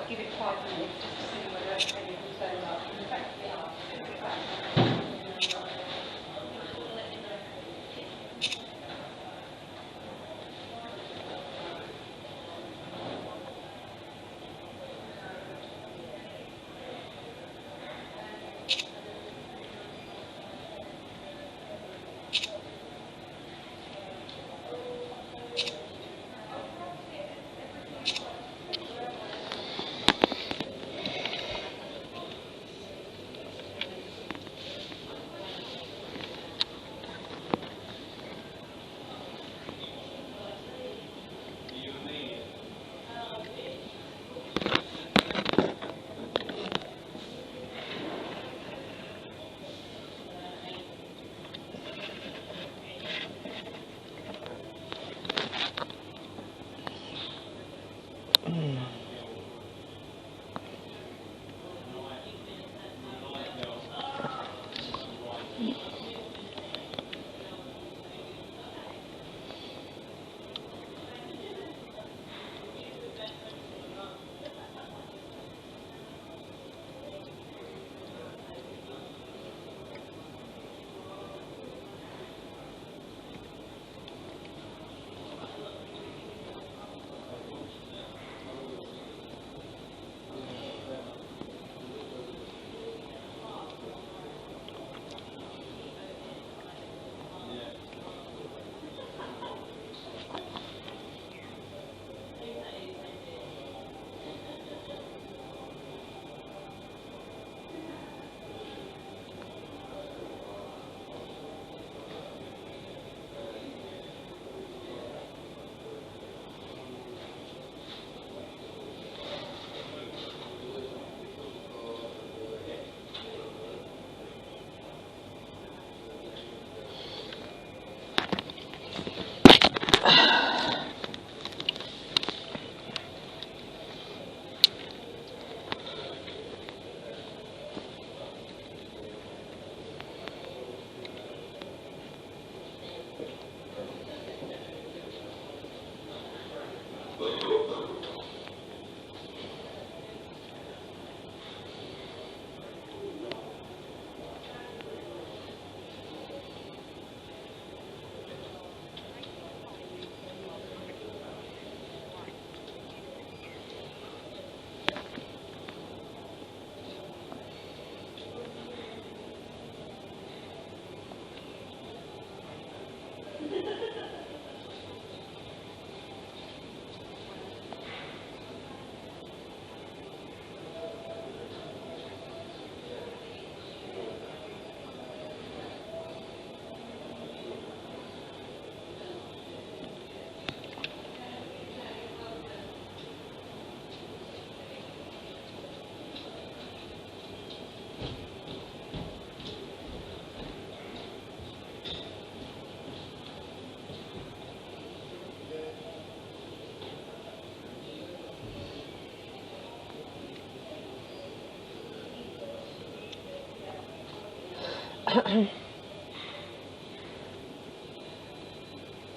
[SPEAKER 4] Give it 5 minutes just to see whether any concerns are. In fact, they are.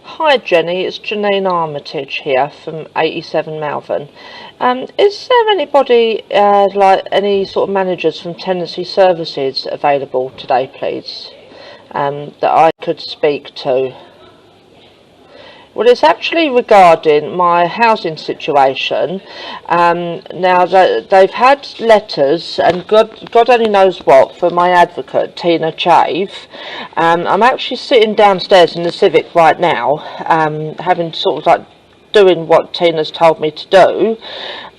[SPEAKER 1] Hi Jenny, it's Janine Armitage here from 87 Malvern. Is there anybody, like any sort of managers from tenancy services available today, please, that I could speak to? Well, it's actually regarding my housing situation. Now, they've had letters, and God only knows what, from my advocate, Tina Chave. I'm actually sitting downstairs in the Civic right now, having sort of like doing what Tina's told me to do.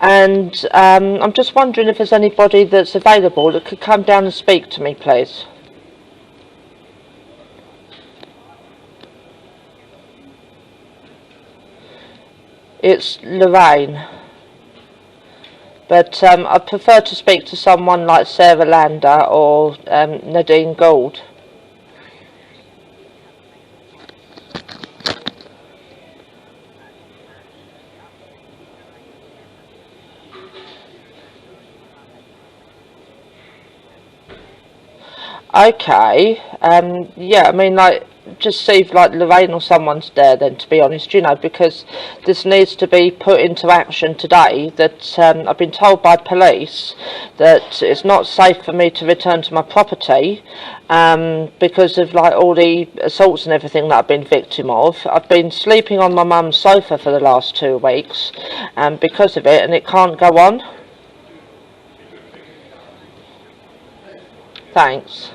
[SPEAKER 1] And I'm just wondering if there's anybody that's available that could come down and speak to me, please. It's Lorraine, but I prefer to speak to someone like Sarah Lander or Nadine Gould. Okay, yeah, I mean, like, just see if like Lorraine or someone's there then, to be honest, you know, because this needs to be put into action today. That I've been told by police that it's not safe for me to return to my property because of like all the assaults and everything that I've been victim of. I've been sleeping on my mum's sofa for the last 2 weeks because of it, and it can't go on. Thanks.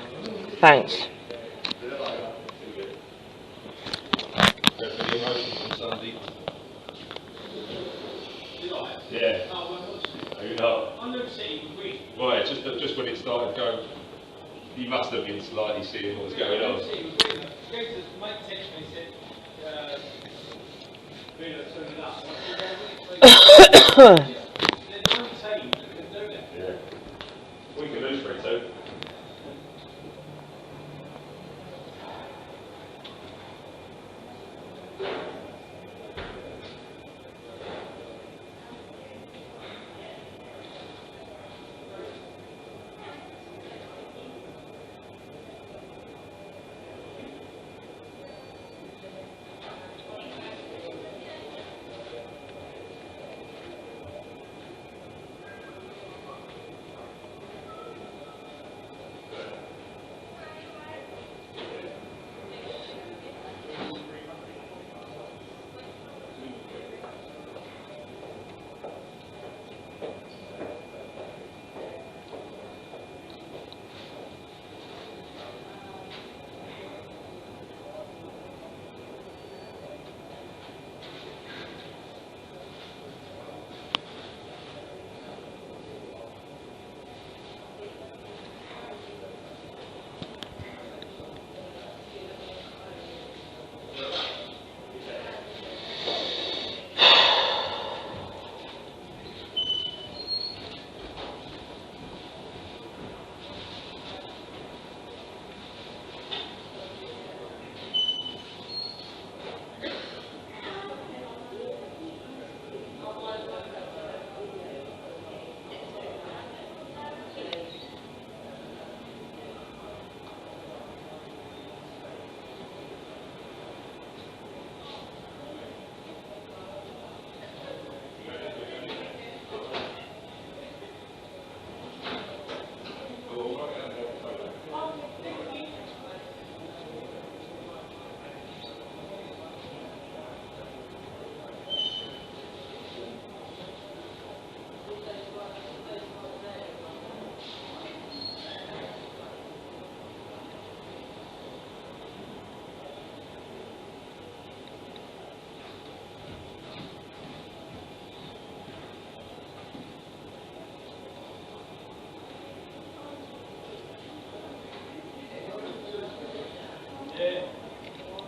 [SPEAKER 1] Thanks.
[SPEAKER 7] Yeah. You know. Right, just when it started going, you must have been slightly seeing what was going on. Yeah. We can lose 3-2.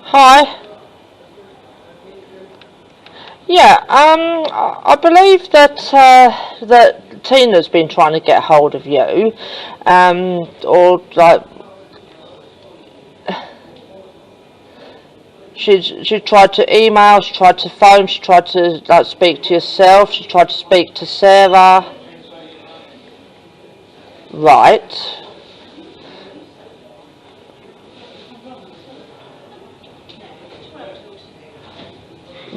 [SPEAKER 1] Hi. Yeah, I believe that that Tina's been trying to get hold of you, or like she tried to email, she tried to phone, she tried to like speak to yourself, she tried to speak to Sarah. Right.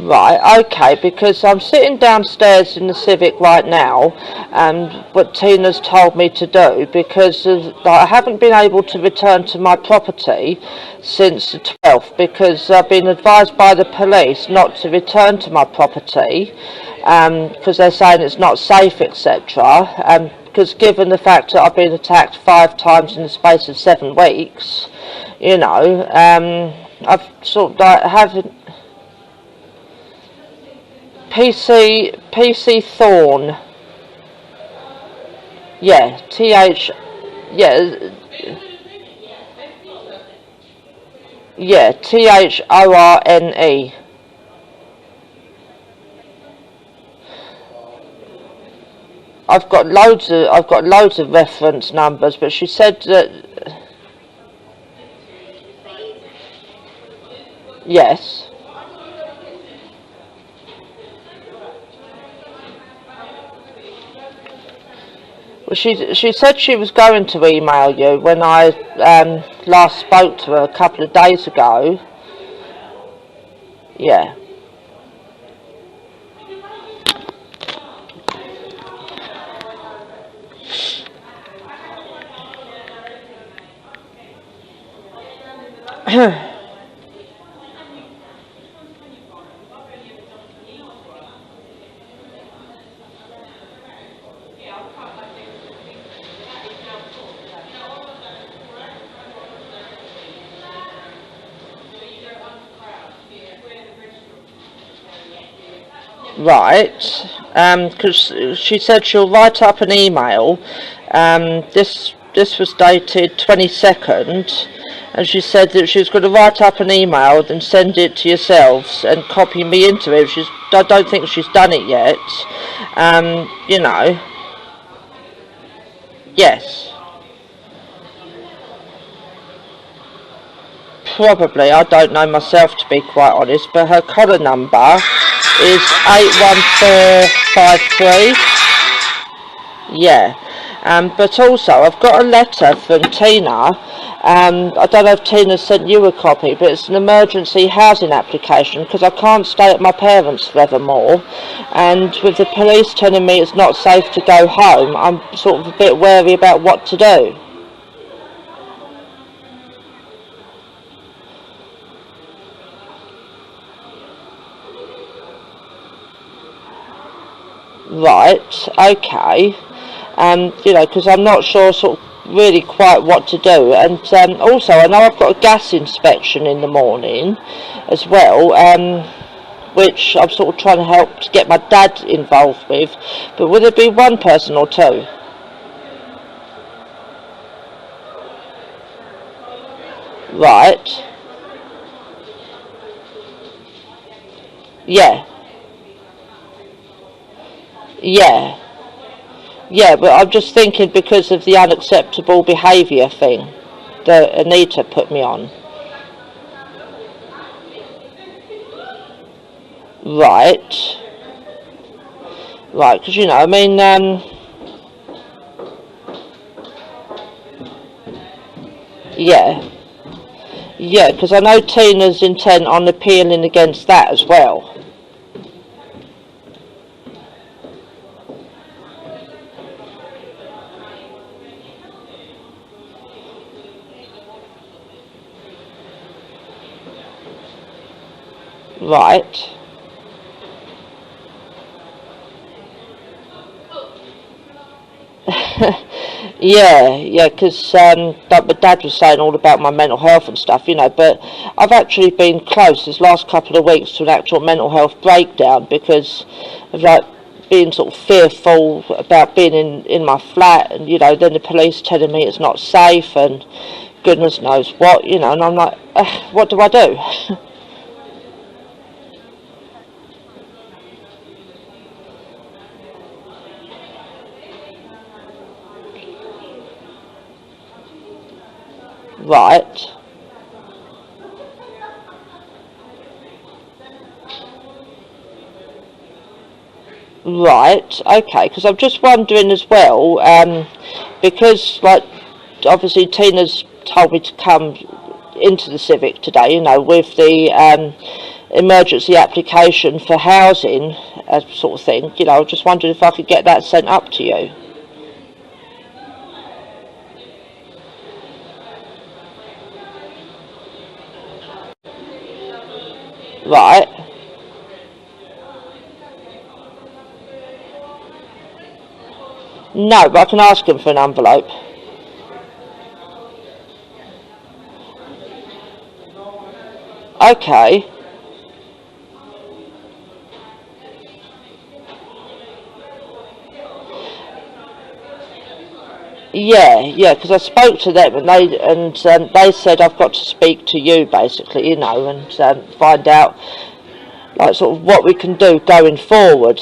[SPEAKER 1] Right, okay, because I'm sitting downstairs in the Civic right now, and what Tina's told me to do, because I haven't been able to return to my property since the 12th, because I've been advised by the police not to return to my property, because they're saying it's not safe, etc. Because given the fact that I've been attacked 5 times in the space of 7 weeks, you know, I've sort of like haven't. PC Thorn. Yeah, TH. Yeah. Yeah, THORNE. I've got loads of reference numbers, but she said that. Yes. Well, she said she was going to email you when I last spoke to her a couple of days ago. Yeah. Right, because she said she'll write up an email. This was dated 22nd, and she said that she was going to write up an email and send it to yourselves and copy me into it. I don't think she's done it yet. You know. Yes. Probably, I don't know myself to be quite honest, but her collar number is 81453. Yeah. But also, I've got a letter from Tina. I don't know if Tina sent you a copy, but it's an emergency housing application because I can't stay at my parents' forevermore. And with the police telling me it's not safe to go home, I'm sort of a bit wary about what to do. Right, okay. You know, because I'm not sure sort of really quite what to do. And also, I know I've got a gas inspection in the morning as well, which I'm sort of trying to help to get my dad involved with. But would it be one person or two? Right. Yeah. Yeah. Yeah, but I'm just thinking because of the unacceptable behaviour thing that Anita put me on. Right. Right, because, you know, I mean, yeah. Yeah, because I know Tina's intent on appealing against that as well. Right. Yeah, because like my dad was saying all about my mental health and stuff, you know, but I've actually been close this last couple of weeks to an actual mental health breakdown because of like being sort of fearful about being in my flat, and you know, then the police telling me it's not safe and goodness knows what, you know, and I'm like, what do I do? Right. Right, okay, because I'm just wondering as well, because, like, obviously Tina's told me to come into the Civic today, you know, with the emergency application for housing, sort of thing. You know, I just wondered if I could get that sent up to you. Right. No, but I can ask him for an envelope. Okay. Yeah, because I spoke to them and they said I've got to speak to you, basically, you know, and find out like sort of what we can do going forward,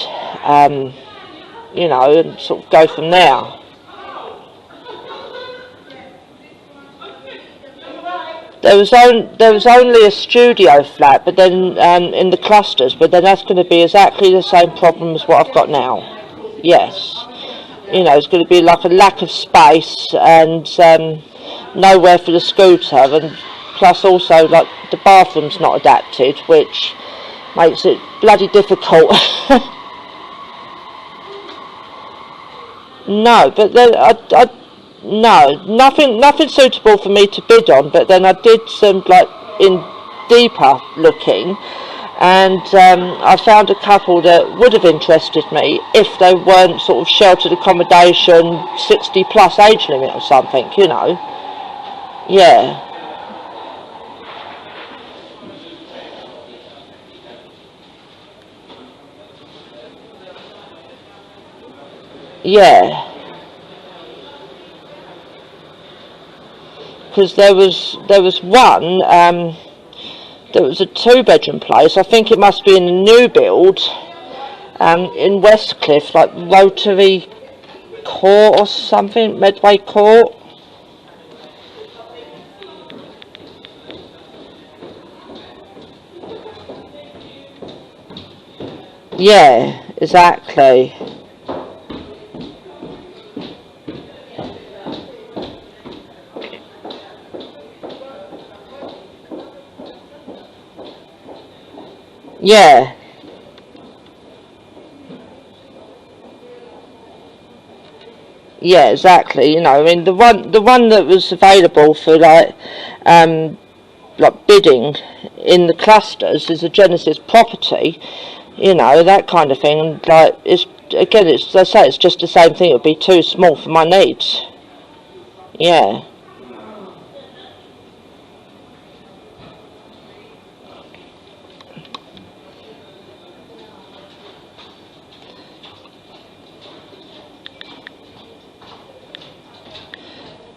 [SPEAKER 1] you know, and sort of go from there. There was only a studio flat, but then in the clusters, but then that's going to be exactly the same problem as what I've got now. Yes. You know, it's going to be like a lack of space and nowhere for the scooter, and plus also like the bathroom's not adapted, which makes it bloody difficult. No, but then no, nothing suitable for me to bid on. But then I did some like in deeper looking, and I found a couple that would have interested me if they weren't sort of sheltered accommodation, 60 plus age limit or something, you know. Yeah. Yeah. Because there was one, there was a 2-bedroom place. I think it must be in a new build, in Westcliff, like Rotary Court or something, Medway Court. Yeah, exactly. Yeah. Yeah, exactly. You know, I mean, the one that was available for like bidding in the clusters is a Genesis property. You know, that kind of thing. And like, it's again, it's I say it's just the same thing. It would be too small for my needs. Yeah.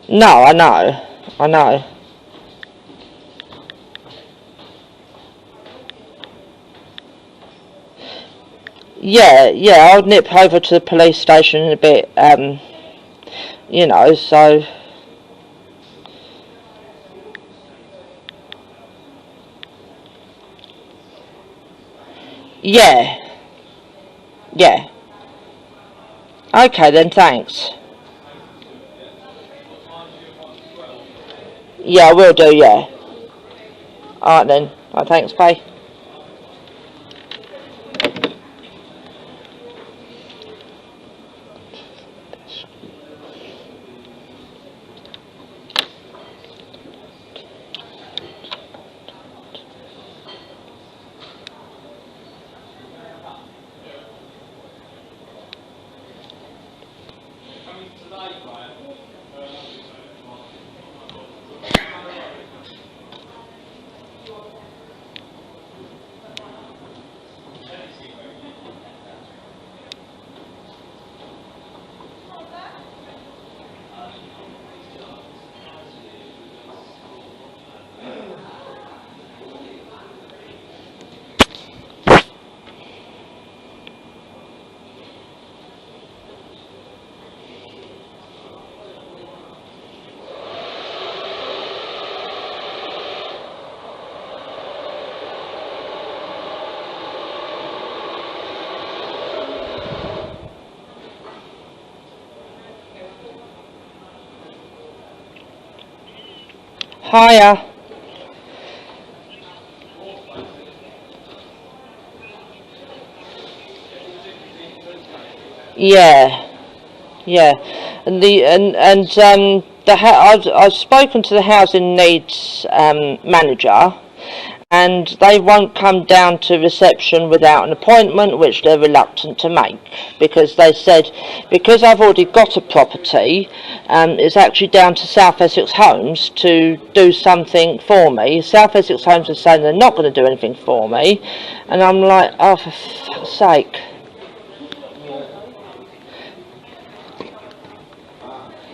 [SPEAKER 1] No, I know. Yeah, I'll nip over to the police station in a bit, you know, so... Yeah. Okay then, thanks. Yeah, I will do, yeah. Alright then. Alright, thanks, bye. Hiya. Yeah, yeah, and I've spoken to the housing needs manager, and they won't come down to reception without an appointment, which they're reluctant to make, because they said, because I've already got a property, it's actually down to South Essex Homes to do something for me. South Essex Homes are saying they're not going to do anything for me, and I'm like, oh, for fuck's sake.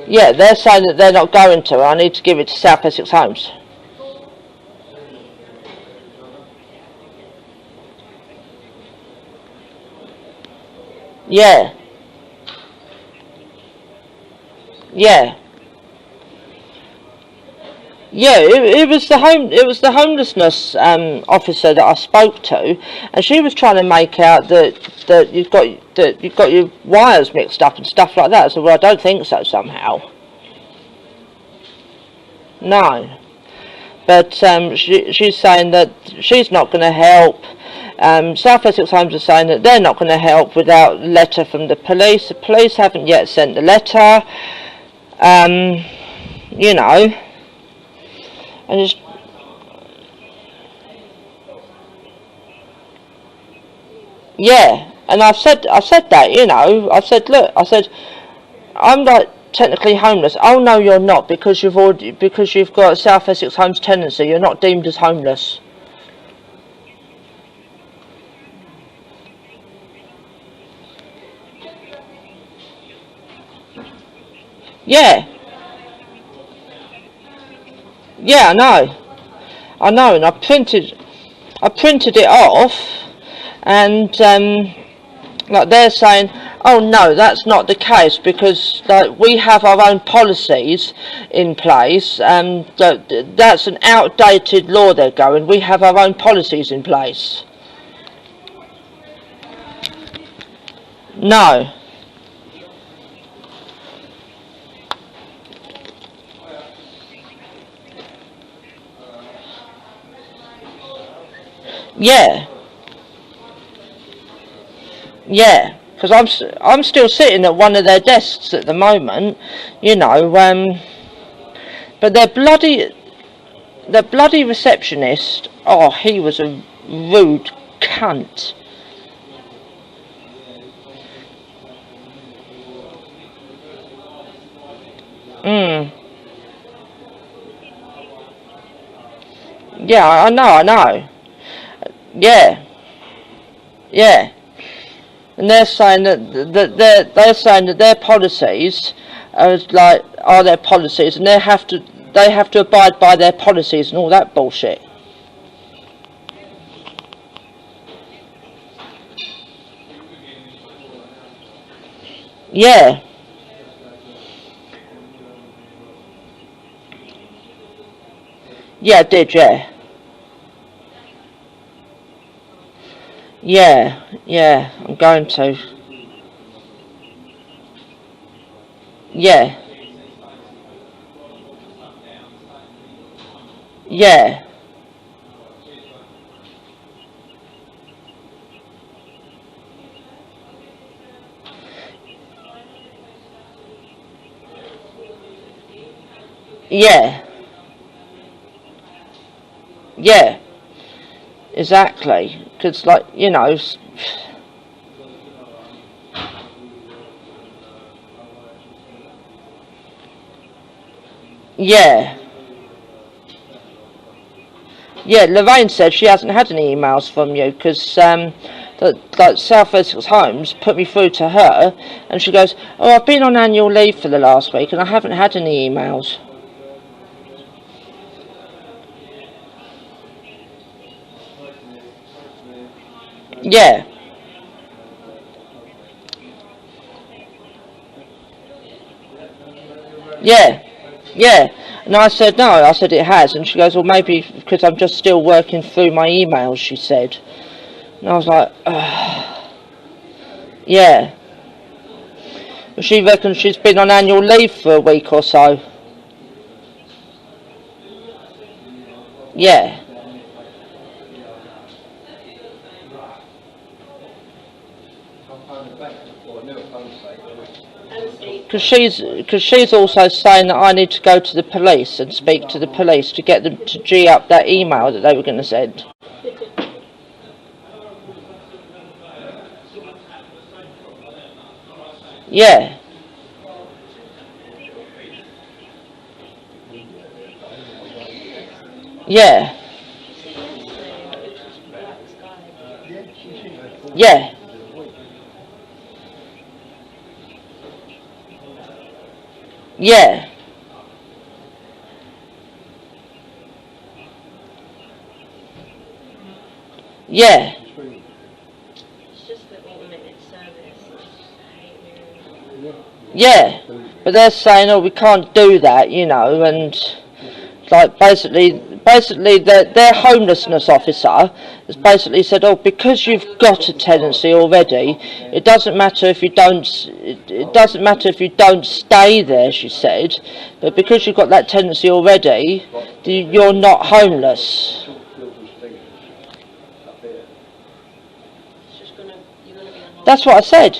[SPEAKER 1] Yeah, they're saying that they're not going to. I need to give it to South Essex Homes. Yeah. Yeah. Yeah, it was the homelessness officer that I spoke to, and she was trying to make out that you've got your wires mixed up and stuff like that. I said, well, I don't think so somehow. No. But she's saying that she's not going to help. South Essex Homes are saying that they're not going to help without a letter from the police. The police haven't yet sent the letter. You know, and it's, yeah. And I said that, you know, I said, look, I said, I'm like technically homeless. Oh no, you're not, because you've got a South Essex Homes tenancy. You're not deemed as homeless. Yeah. Yeah, I know, and I printed it off, and like they're saying, oh no, that's not the case, because like we have our own policies in place, and that's an outdated law. They're going, we have our own policies in place. No. Yeah. Yeah, because I'm still sitting at one of their desks at the moment, you know. But their bloody receptionist. Oh, he was a rude cunt. Yeah, I know. Yeah. Yeah. And they're saying that they're saying that their policies are their policies, and they have to abide by their policies and all that bullshit. Yeah. Yeah, I did, yeah. Yeah, I'm going to. Yeah. Yeah. Yeah. Yeah. Exactly. Because, like, you know. Yeah. Yeah, Lorraine said she hasn't had any emails from you, because like South Essex Homes put me through to her, and she goes, oh, I've been on annual leave for the last week and I haven't had any emails. Yeah. Yeah. Yeah. And I said, no, I said it has. And she goes, well, maybe because I'm just still working through my emails, she said. And I was like, yeah. She reckons she's been on annual leave for a week or so. Yeah. because she's also saying that I need to go to the police and speak to the police to get them to G up that email that they were going to send. Yeah. Yeah. Yeah. Yeah. Yeah.
[SPEAKER 2] It's just the automated service.
[SPEAKER 1] Yeah. But they're saying, oh, we can't do that, you know, and like basically their homelessness officer has basically said, oh, because you've got a tenancy already, it doesn't matter if you don't stay there, she said, but because you've got that tenancy already, you're not homeless. That's what I said.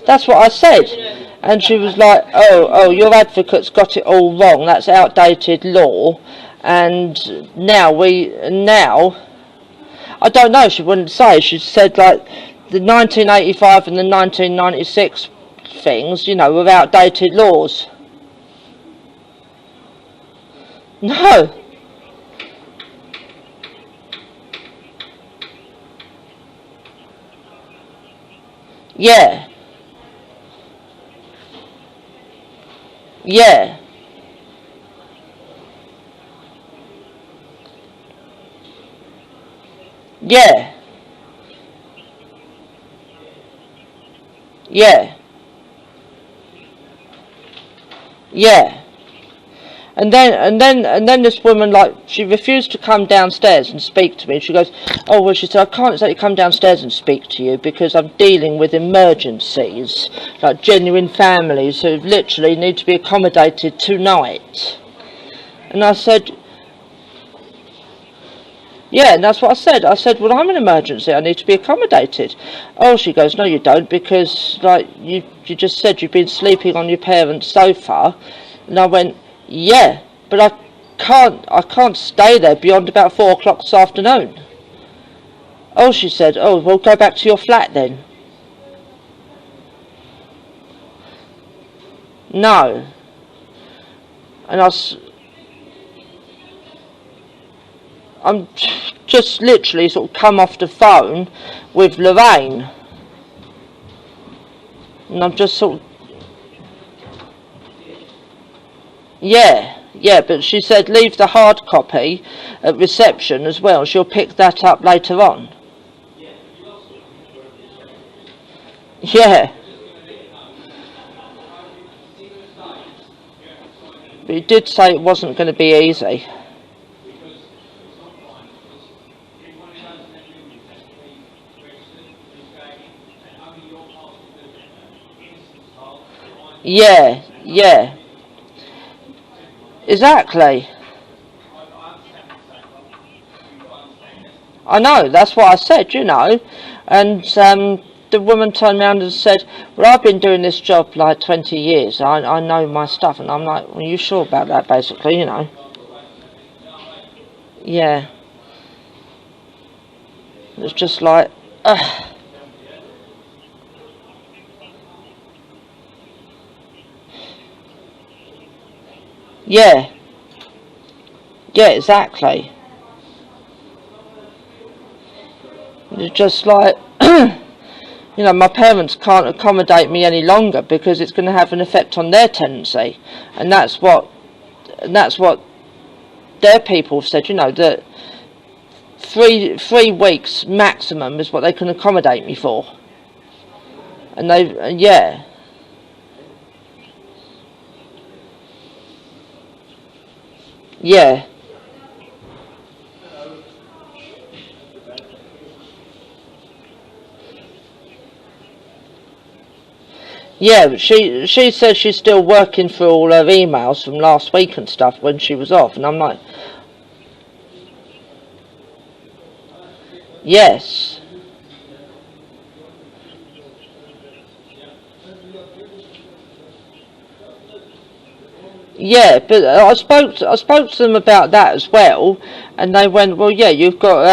[SPEAKER 1] That's what I said. And she was like, oh, your advocate's got it all wrong. That's outdated law. And now, I don't know, she wouldn't say. She said, like, the 1985 and the 1996 things, you know, were outdated laws. No. Yeah. Yeah. Yeah. Yeah. Yeah. And then this woman, like, she refused to come downstairs and speak to me. She goes, oh, well, she said, I can't exactly come downstairs and speak to you because I'm dealing with emergencies, like genuine families who literally need to be accommodated tonight. And I said, yeah, and that's what I said. I said, well, I'm an emergency. I need to be accommodated. Oh, she goes, no, you don't, because, like, you just said you've been sleeping on your parents' sofa. And I went, yeah, but I can't stay there beyond about 4 o'clock this afternoon. Oh, she said, oh, well, go back to your flat then. No. And I'm just literally sort of come off the phone with Lorraine. And I'm just sort of, yeah, but she said leave the hard copy at reception as well. She'll pick that up later on. Yeah. But he did say it wasn't going to be easy. Yeah, yeah. Exactly. I know, that's what I said, you know. And the woman turned around and said, well, I've been doing this job like 20 years. I know my stuff. And I'm like, well, are you sure about that, basically, you know? Yeah. It's just like, ugh. Yeah. Yeah, exactly. It's just like, you know, my parents can't accommodate me any longer because it's going to have an effect on their tenancy. And that's what their people have said, you know, that 3 weeks maximum is what they can accommodate me for. And they, yeah. Yeah. Yeah, but she says she's still working through all her emails from last week and stuff when she was off, and I'm like, yes. Yeah, but I spoke to them about that as well, and they went, well, yeah, you've got